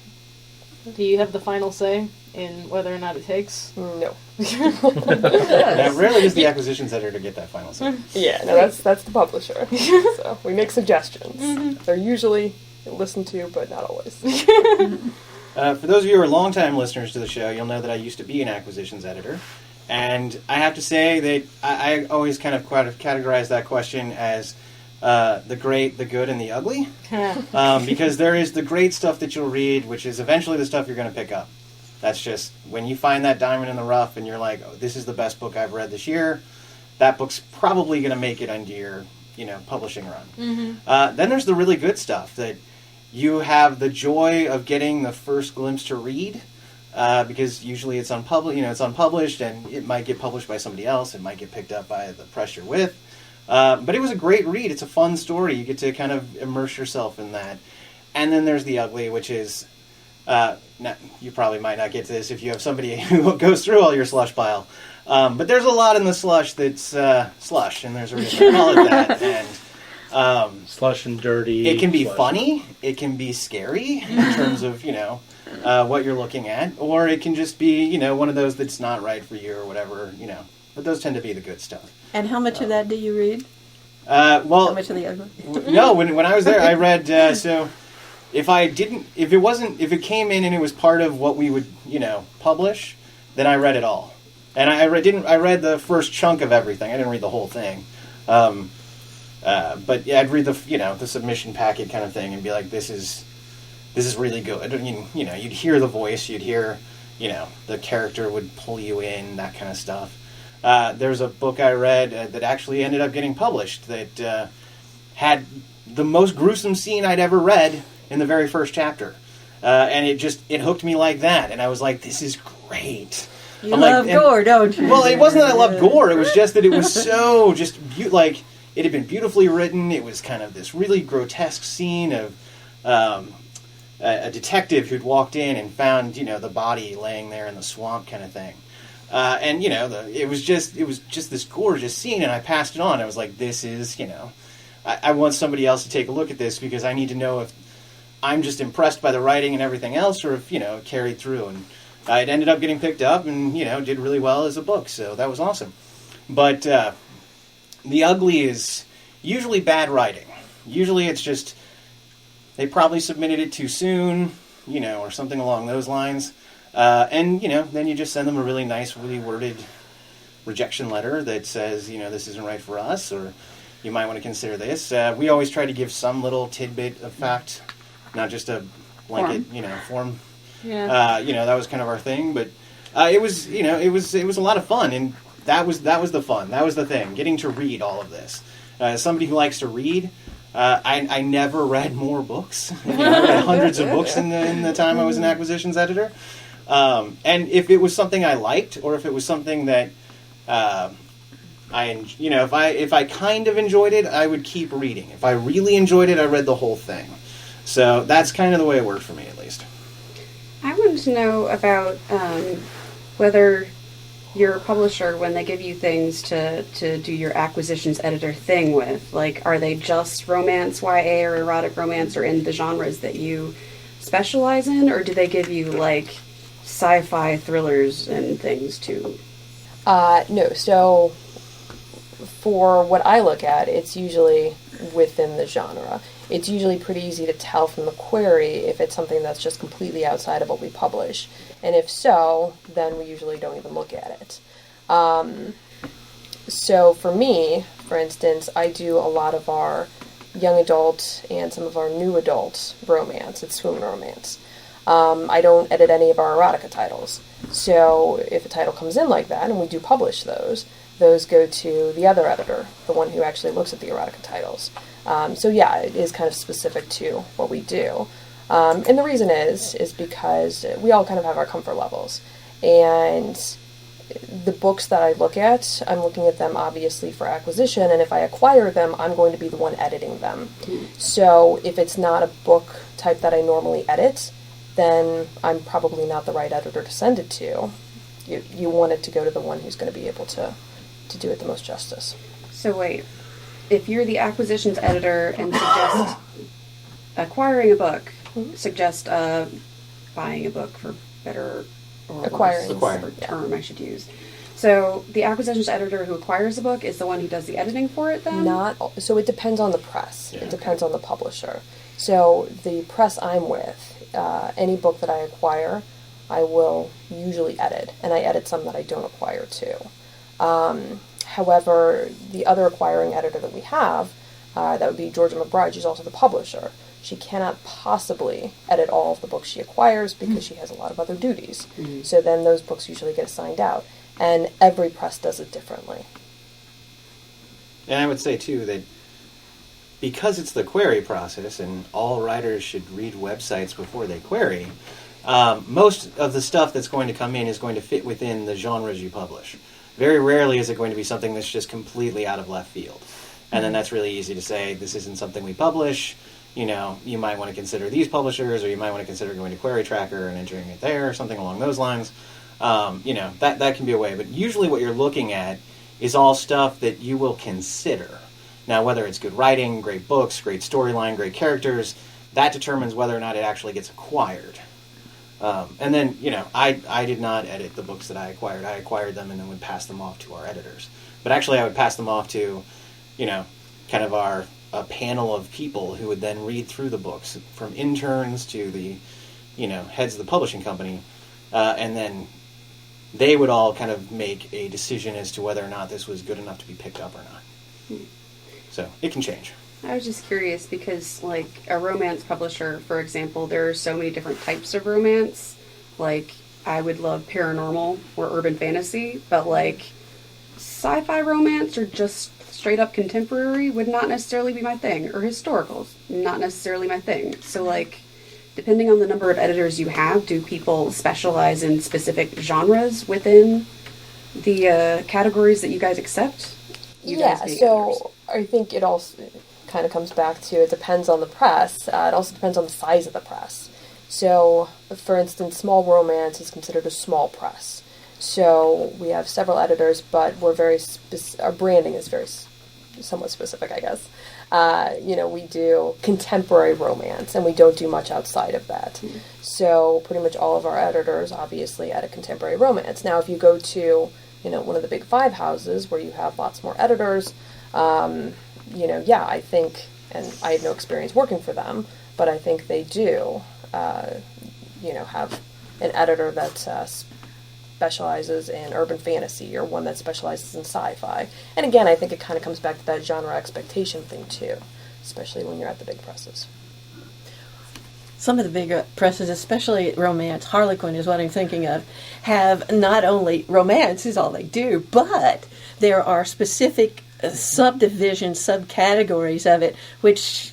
Do you have the final say in whether or not it takes? No. Rarely is the acquisitions editor to get that final say. Yeah, no, that's the publisher. So we make suggestions. They're usually listened to, but not always. For those of you who are longtime listeners to the show, you'll know that I used to be an acquisitions editor. And I have to say that I always kind of categorize that question as the great, the good, and the ugly. Because there is the great stuff that you'll read, which is eventually the stuff you're going to pick up. That's just, when you find that diamond in the rough and you're like, oh, this is the best book I've read this year, that book's probably going to make it into your, publishing run. Then there's the really good stuff that you have the joy of getting the first glimpse to read, because usually it's unpublished, and it might get published by somebody else. It might get picked up by the press you're with. But it was a great read. It's a fun story. You get to kind of immerse yourself in that. And then there's the ugly, which is, you probably might not get to this if you have somebody who goes through all your slush pile. But there's a lot in the slush that's slush, and there's a reason to call it that. And slush and dirty. It can be funny. It can be scary in terms of, what you're looking at. Or it can just be, one of those that's not right for you or whatever, But those tend to be the good stuff. And how much of that do you read? How much of the ugly? No, when I was there, I read. So if it came in and it was part of what we would, publish, then I read it all. And I read the first chunk of everything. I didn't read the whole thing. But yeah, I'd read the submission packet kind of thing and be like, this is really good. And, you'd hear the voice, you'd hear, the character would pull you in, that kind of stuff. There's a book I read that actually ended up getting published that had the most gruesome scene I'd ever read in the very first chapter. And it hooked me like that. And I was like, this is great. You love gore, don't you? Well, it wasn't that I loved gore. It was just that it was so just, it had been beautifully written. It was kind of this really grotesque scene of a detective who'd walked in and found, the body laying there in the swamp kind of thing. And it was just this gorgeous scene, and I passed it on. I was like, this is, I want somebody else to take a look at this because I need to know if I'm just impressed by the writing and everything else, or if, it carried through. And it ended up getting picked up and, did really well as a book, so that was awesome. But the ugly is usually bad writing. Usually it's just, they probably submitted it too soon, or something along those lines. And, then you just send them a really nice, really worded rejection letter that says, this isn't right for us, or you might want to consider this. We always try to give some little tidbit of fact, not just a blanket, form. Yeah. That was kind of our thing, but it was a lot of fun, and that was the fun. That was the thing, getting to read all of this. As somebody who likes to read, I never read more books. I read hundreds of books in the time I was an acquisitions editor. And if it was something I liked, or if it was something that if I kind of enjoyed it, I would keep reading. If I really enjoyed it, I read the whole thing. So that's kind of the way it worked for me, at least. I wanted to know about whether your publisher, when they give you things to do your acquisitions editor thing with, like, are they just romance, YA, or erotic romance, or in the genres that you specialize in, or do they give you, like, sci-fi thrillers and things too? No, so for what I look at, it's usually within the genre. It's usually pretty easy to tell from the query if it's something that's just completely outside of what we publish. And if so, then we usually don't even look at it. So for me, for instance, I do a lot of our young adult and some of our new adult romance. It's swoon romance. I don't edit any of our erotica titles. So if a title comes in like that, and we do publish those go to the other editor, the one who actually looks at the erotica titles. So yeah, it is kind of specific to what we do. And the reason is because we all kind of have our comfort levels. And the books that I look at, I'm looking at them obviously for acquisition, and if I acquire them, I'm going to be the one editing them. So if it's not a book type that I normally edit, then I'm probably not the right editor to send it to. You want it to go to the one who's going to be able to do it the most justice. So wait, if you're the acquisitions editor and suggest acquiring a book, suggest buying a book for better or Acquiring. worse term I should use. So the acquisitions editor who acquires the book is the one who does the editing for it then? So it depends on the press. It depends on the publisher. So the press I'm with, any book that I acquire, I will usually edit, and I edit some that I don't acquire too. However, the other acquiring editor that we have, that would be Georgia McBride, she's also the publisher. She cannot possibly edit all of the books she acquires because she has a lot of other duties. So then those books usually get assigned out, and every press does it differently. And I would say, too, that because it's the query process, and all writers should read websites before they query, most of the stuff that's going to come in is going to fit within the genres you publish. Very rarely is it going to be something that's just completely out of left field. And then that's really easy to say, this isn't something we publish. You know, you might want to consider these publishers, or you might want to consider going to Query Tracker and entering it there, or something along those lines. You know, that can be a way. But usually what you're looking at is all stuff that you will consider. Now, whether it's good writing, great books, great storyline, great characters, that determines whether or not it actually gets acquired. And then, you know, I did not edit the books that I acquired. I acquired them and then would pass them off to our editors. But actually I would pass them off to, you know, kind of a panel of people who would then read through the books, from interns to the, you know, heads of the publishing company, and then they would all kind of make a decision as to whether or not this was good enough to be picked up or not. So it can change. I was just curious because, like, a romance publisher, for example, there are so many different types of romance. Like, I would love paranormal or urban fantasy, but, like, sci-fi romance or just straight up contemporary would not necessarily be my thing, or historicals, not necessarily my thing. So, like, depending on the number of editors you have, do people specialize in specific genres within the categories that you guys accept? So I think it also kind of comes back to, it depends on the press. It also depends on the size of the press. So, for instance, small romance is considered a small press. So we have several editors, but we're very our branding is very somewhat specific, I guess. You know, we do contemporary romance, and we don't do much outside of that. So pretty much all of our editors obviously edit contemporary romance. Now, if you go to, you know, one of the big five houses where you have lots more editors, you know, yeah, I think, and I had no experience working for them, but I think they do, you know, have an editor that specializes in urban fantasy, or one that specializes in sci-fi. And again, I think it kind of comes back to that genre expectation thing too, especially when you're at the big presses. Some of the big presses, especially romance, Harlequin is what I'm thinking of, have not only romance is all they do, but there are specific subdivisions, subcategories of it, which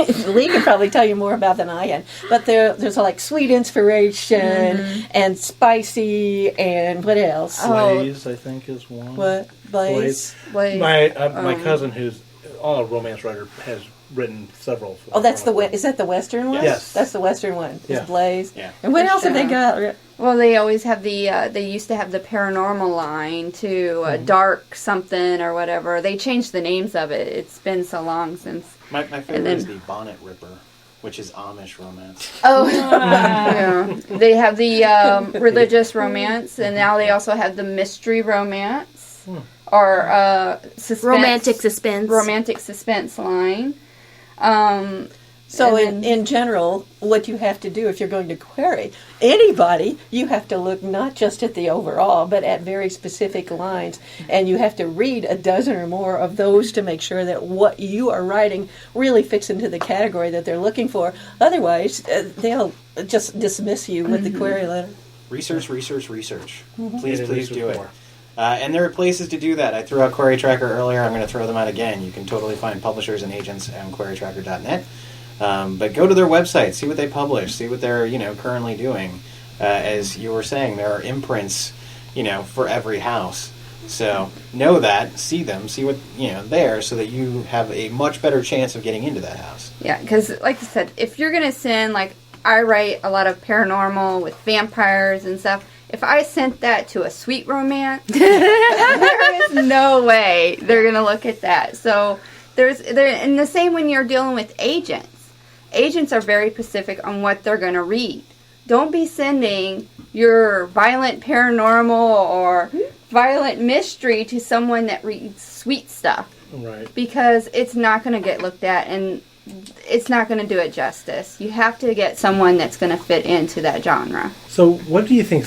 Lee can probably tell you more about than I can. But there's like sweet inspiration and spicy and what else? Blaze, I think, is one. What? Blaze? My cousin, who's a romance writer, has written several. Oh, that's is that the Western one? Yes. That's the Western one. Yeah. It's Blaze. Yeah. And what else have they got? Well, they always have they used to have the paranormal line to dark something or whatever. They changed the names of it. It's been so long since. My favorite is the Bonnet Ripper, which is Amish romance. Oh, yeah. They have the religious romance, and now they also have the mystery romance, or suspense. Romantic suspense. Romantic suspense line. So And then- in general, what you have to do if you're going to query anybody, you have to look not just at the overall, but at very specific lines. And you have to read a dozen or more of those to make sure that what you are writing really fits into the category that they're looking for. Otherwise, they'll just dismiss you with the query letter. Research, research, research. Mm-hmm. Please And do it. more. And there are places to do that. I threw out Query Tracker earlier. I'm going to throw them out again. You can totally find publishers and agents on querytracker.net. But go to their website, see what they publish, see what they're currently doing. As you were saying, there are imprints for every house. So know that, see them, see what there, so that you have a much better chance of getting into that house. Yeah, because like I said, if you're going to send, like, I write a lot of paranormal with vampires and stuff. If I sent that to a sweet romance, there is no way they're going to look at that. So and the same when you're dealing with agents. Agents are very specific on what they're going to read. Don't be sending your violent paranormal or violent mystery to someone that reads sweet stuff. Right. Because it's not going to get looked at, and it's not going to do it justice. You have to get someone that's going to fit into that genre. So what do you think,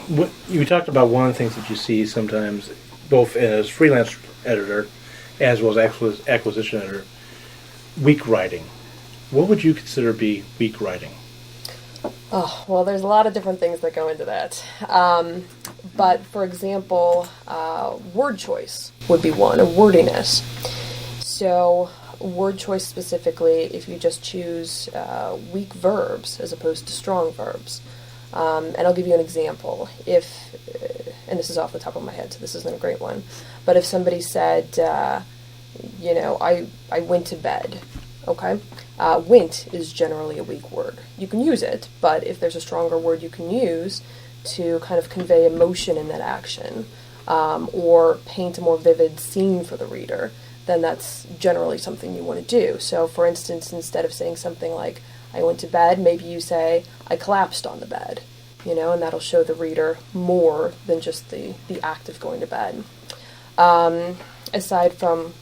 what you talked about one of the things that you see sometimes, both as freelance editor as well as acquisition editor, weak writing. What would you consider be weak writing? Oh, well, there's a lot of different things that go into that. But, for example, word choice would be one, or wordiness. So, word choice specifically, if you just choose weak verbs as opposed to strong verbs. And I'll give you an example. And this is off the top of my head, so this isn't a great one, but if somebody said, I went to bed, okay? Went is generally a weak word. You can use it, but if there's a stronger word you can use to kind of convey emotion in that action, or paint a more vivid scene for the reader, then that's generally something you want to do. So, for instance, instead of saying something like, I went to bed, maybe you say, I collapsed on the bed, and that'll show the reader more than just the act of going to bed. Aside from,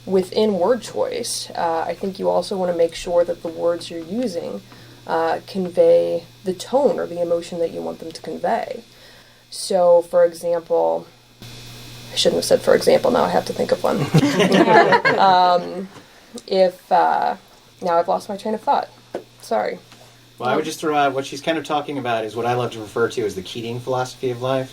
within word choice, I think you also want to make sure that the words you're using convey the tone or the emotion that you want them to convey. So, for example, I shouldn't have said for example, now I have to think of one. Now I've lost my train of thought. Sorry. Well, I would just throw out what she's kind of talking about is what I love to refer to as the Keating philosophy of life,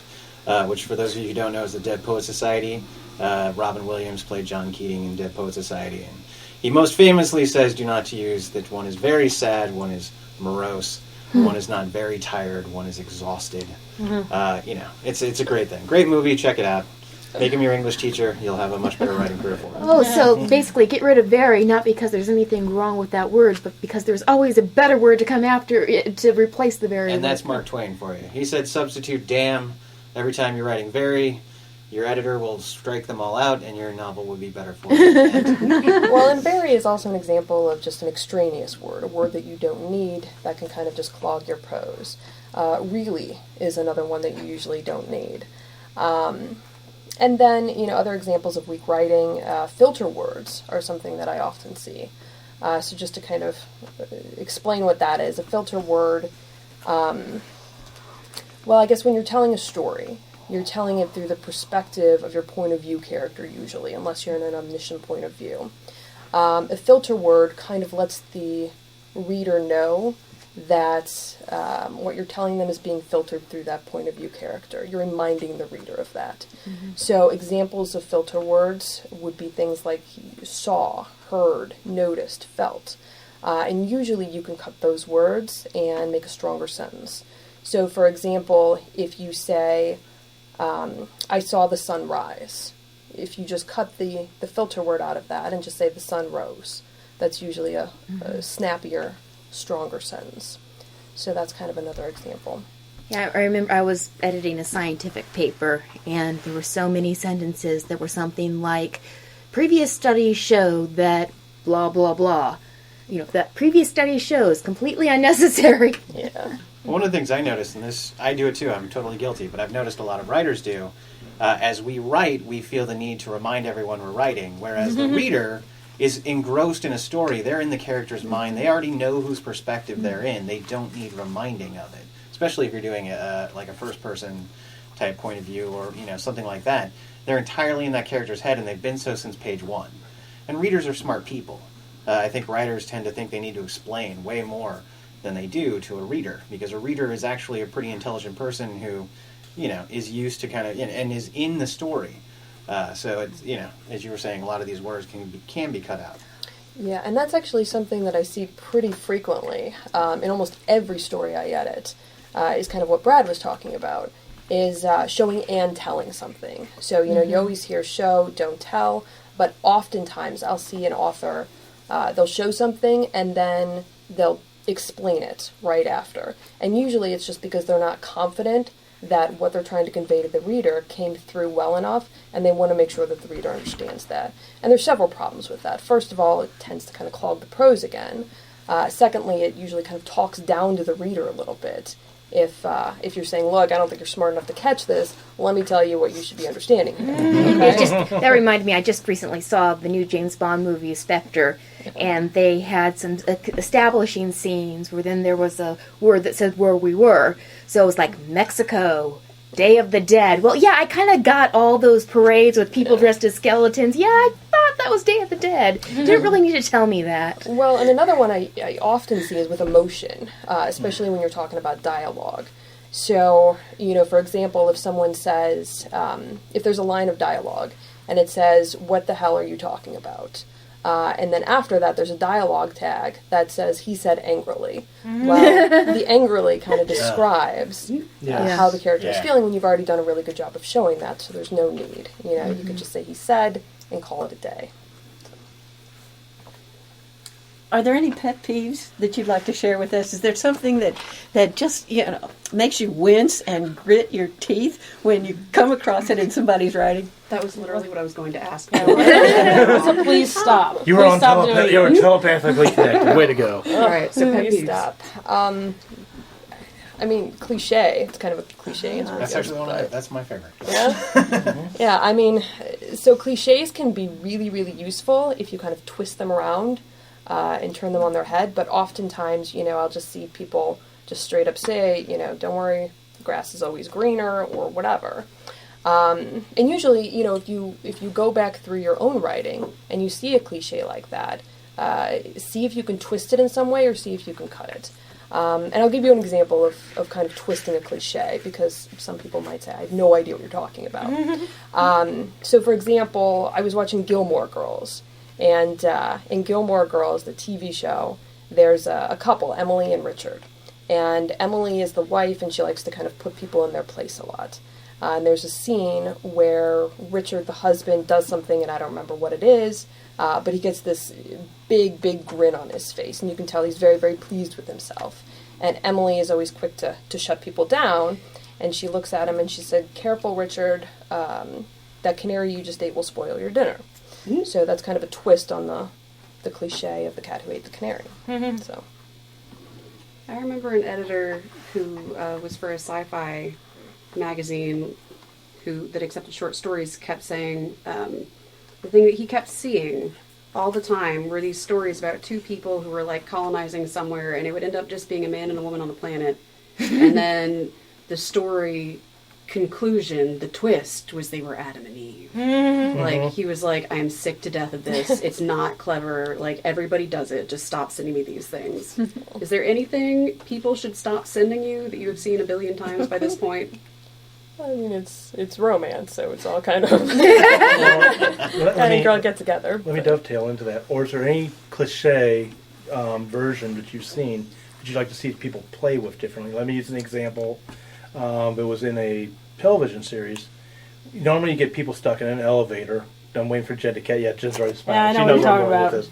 which for those of you who don't know is the Dead Poet Society. Robin Williams played John Keating in Dead Poet Society, and he most famously says do not to use that one is very sad, one is morose, one is not very tired, one is exhausted. It's a great thing. Great movie, check it out. Make him your English teacher, you'll have a much better writing career for him. Oh, so basically get rid of very, not because there's anything wrong with that word, but because there's always a better word to come after it to replace the very. And that's Mark Twain for you. He said substitute damn every time you're writing very. Your editor will strike them all out, and your novel will be better for you. Well, and very is also an example of just an extraneous word, a word that you don't need that can kind of just clog your prose. Really is another one that you usually don't need. And then, other examples of weak writing, filter words are something that I often see. So just to kind of explain what that is, a filter word, I guess when you're telling a story, you're telling it through the perspective of your point of view character usually, unless you're in an omniscient point of view. A filter word kind of lets the reader know that what you're telling them is being filtered through that point of view character. You're reminding the reader of that. Mm-hmm. So examples of filter words would be things like saw, heard, noticed, felt. And usually you can cut those words and make a stronger sentence. So for example, if you say, I saw the sun rise, if you just cut the filter word out of that and just say the sun rose, that's usually a snappier, stronger sentence. So that's kind of another example. Yeah, I remember I was editing a scientific paper, and there were so many sentences that were something like, previous studies show that blah, blah, blah. That previous study shows completely unnecessary. Yeah. One of the things I noticed, and this, I do it too, I'm totally guilty, but I've noticed a lot of writers do, as we write, we feel the need to remind everyone we're writing, whereas the reader is engrossed in a story. They're in the character's mind. They already know whose perspective they're in. They don't need reminding of it, especially if you're doing like a first-person type point of view or something like that. They're entirely in that character's head, and they've been so since page 1. And readers are smart people. I think writers tend to think they need to explain way more than they do to a reader, because a reader is actually a pretty intelligent person who, is used to kind of and is in the story. So it's as you were saying, a lot of these words can be cut out. Yeah, and that's actually something that I see pretty frequently in almost every story I edit. Is kind of what Brad was talking about. Is showing and telling something. So you always hear show, don't tell, but oftentimes I'll see an author. They'll show something and then they'll explain it right after. And usually it's just because they're not confident that what they're trying to convey to the reader came through well enough, and they want to make sure that the reader understands that. And there's several problems with that. First of all, it tends to kind of clog the prose again. Secondly, it usually kind of talks down to the reader a little bit. If you're saying, look, I don't think you're smart enough to catch this, let me tell you what you should be understanding. Okay? That reminded me, I just recently saw the new James Bond movie, Spectre, and they had some establishing scenes where then there was a word that said where we were. So it was like Mexico, Day of the Dead. Well, yeah, I kind of got all those parades with people dressed as skeletons. Yeah, I thought that was Day of the Dead. Didn't really need to tell me that. Well, and another one I often see is with emotion, especially when you're talking about dialogue. So, for example, if someone says, if there's a line of dialogue, and it says, what the hell are you talking about? And then after that, there's a dialogue tag that says, he said angrily. Well, the angrily kind of describes how the character is feeling when you've already done a really good job of showing that, so there's no need. You could just say he said and call it a day. Are there any pet peeves that you'd like to share with us? Is there something that just, makes you wince and grit your teeth when you come across it in somebody's writing? That was literally what I was going to ask. So please stop. You were Please stop doing you were it. telepathically connected. Way to go. All right, so pet Please peeves. stop. I mean, cliche. It's kind of a cliche answer. That's actually that's my favorite. Yeah? Yeah, I mean, so cliches can be really, really useful if you kind of twist them around and turn them on their head, but oftentimes, I'll just see people just straight up say, don't worry, the grass is always greener, or whatever. And usually, if you go back through your own writing and you see a cliche like that, see if you can twist it in some way or see if you can cut it. And I'll give you an example of kind of twisting a cliche, because some people might say, I have no idea what you're talking about. So, for example, I was watching Gilmore Girls, and in Gilmore Girls, the TV show, there's a couple, Emily and Richard. And Emily is the wife, and she likes to kind of put people in their place a lot. And there's a scene where Richard, the husband, does something, and I don't remember what it is, but he gets this big, big grin on his face, and you can tell he's very, very pleased with himself. And Emily is always quick to shut people down, and she looks at him and she said, "Careful, Richard, that canary you just ate will spoil your dinner." Mm-hmm. So that's kind of a twist on the cliche of the cat who ate the canary. Mm-hmm. So I remember an editor who was for a sci-fi magazine that accepted short stories kept saying the thing that he kept seeing all the time were these stories about two people who were like colonizing somewhere, and it would end up just being a man and a woman on the planet. And then the story conclusion, the twist, was they were Adam and Eve. Mm-hmm. Like, he was like, I am sick to death of this. It's not clever. Like, everybody does it. Just stop sending me these things. Is there anything people should stop sending you that you have seen a billion times by this point? I mean, it's romance, so it's all kind of kind of girl get together. Let me dovetail into that. Or is there any cliche version that you've seen that you'd like to see people play with differently? Let me use an example. It was in a television series. Normally you get people stuck in an elevator. I'm waiting for Jen to catch. Yeah, Jen's already smiling. Yeah, I know she what knows you're where I'm talking going with this.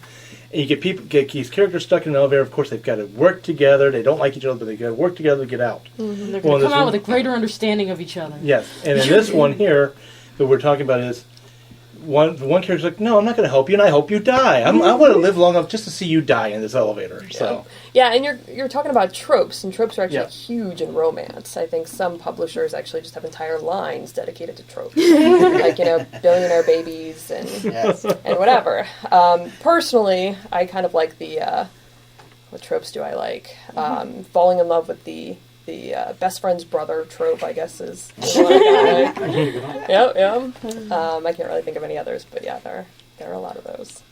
And you get these characters stuck in an elevator. Of course, they've got to work together. They don't like each other, but they got to work together to get out. Mm-hmm. They're going to come out with a greater understanding of each other. Yes, and in this one here that we're talking about is one character's like, no, I'm not going to help you, and I hope you die. I want to live long enough just to see you die in this elevator. So Yeah, and you're talking about tropes, and tropes are actually Yeah. huge in romance. I think some publishers actually just have entire lines dedicated to tropes, like billionaire babies and whatever. Personally, I kind of like the what tropes do I like? Falling in love with the best friend's brother trope, I guess, is one I like. Yeah. I can't really think of any others, but yeah, there are a lot of those.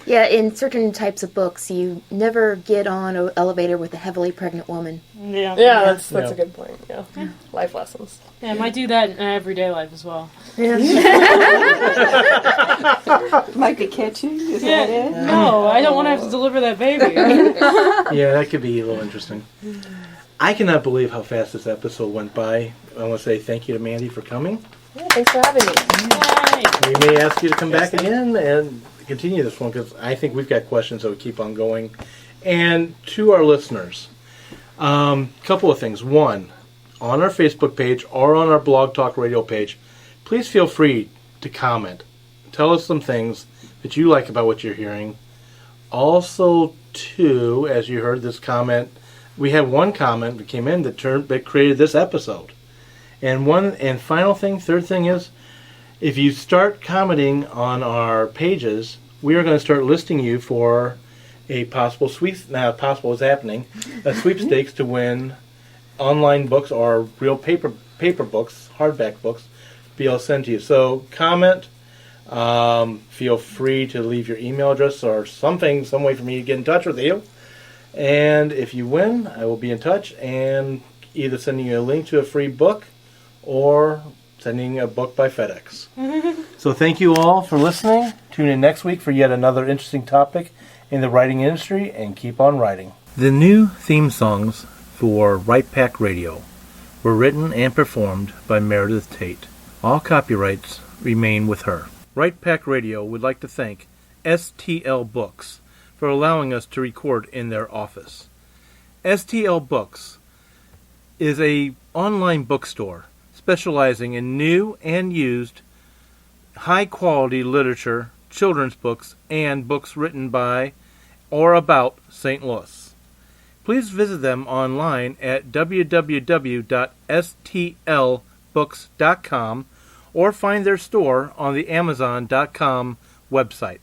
Yeah, in certain types of books, you never get on an elevator with a heavily pregnant woman. Yeah, that's a good point. Yeah. Life lessons. Yeah, I might do that in everyday life as well. Might be catching. Is that it? No, I don't want to have to deliver that baby. yeah, that could be a little interesting. I cannot believe how fast this episode went by. I want to say thank you to Mandy for coming. Yeah, thanks for having me. We may ask you to come back again and continue this one because I think we've got questions that would keep on going. And to our listeners, couple of things. One, on our Facebook page or on our Blog Talk Radio page, please feel free to comment. Tell us some things that you like about what you're hearing. Also, two, as you heard this comment, we had one comment that came in that created this episode. And final thing, third thing is, if you start commenting on our pages, we are going to start listing you for a possible possible is happening, a sweepstakes to win online books or real paper books, hardback books, be able to send to you. So comment. Feel free to leave your email address or some way for me to get in touch with you. And if you win, I will be in touch and either sending you a link to a free book or sending a book by FedEx. So thank you all for listening. Tune in next week for yet another interesting topic in the writing industry, and keep on writing. The new theme songs for Write Pack Radio were written and performed by Meredith Tate. All copyrights remain with her. Write Pack Radio would like to thank STL Books for allowing us to record in their office. STL Books is an online bookstore specializing in new and used high-quality literature, children's books, and books written by or about St. Louis. Please visit them online at www.stlbooks.com or find their store on the Amazon.com website.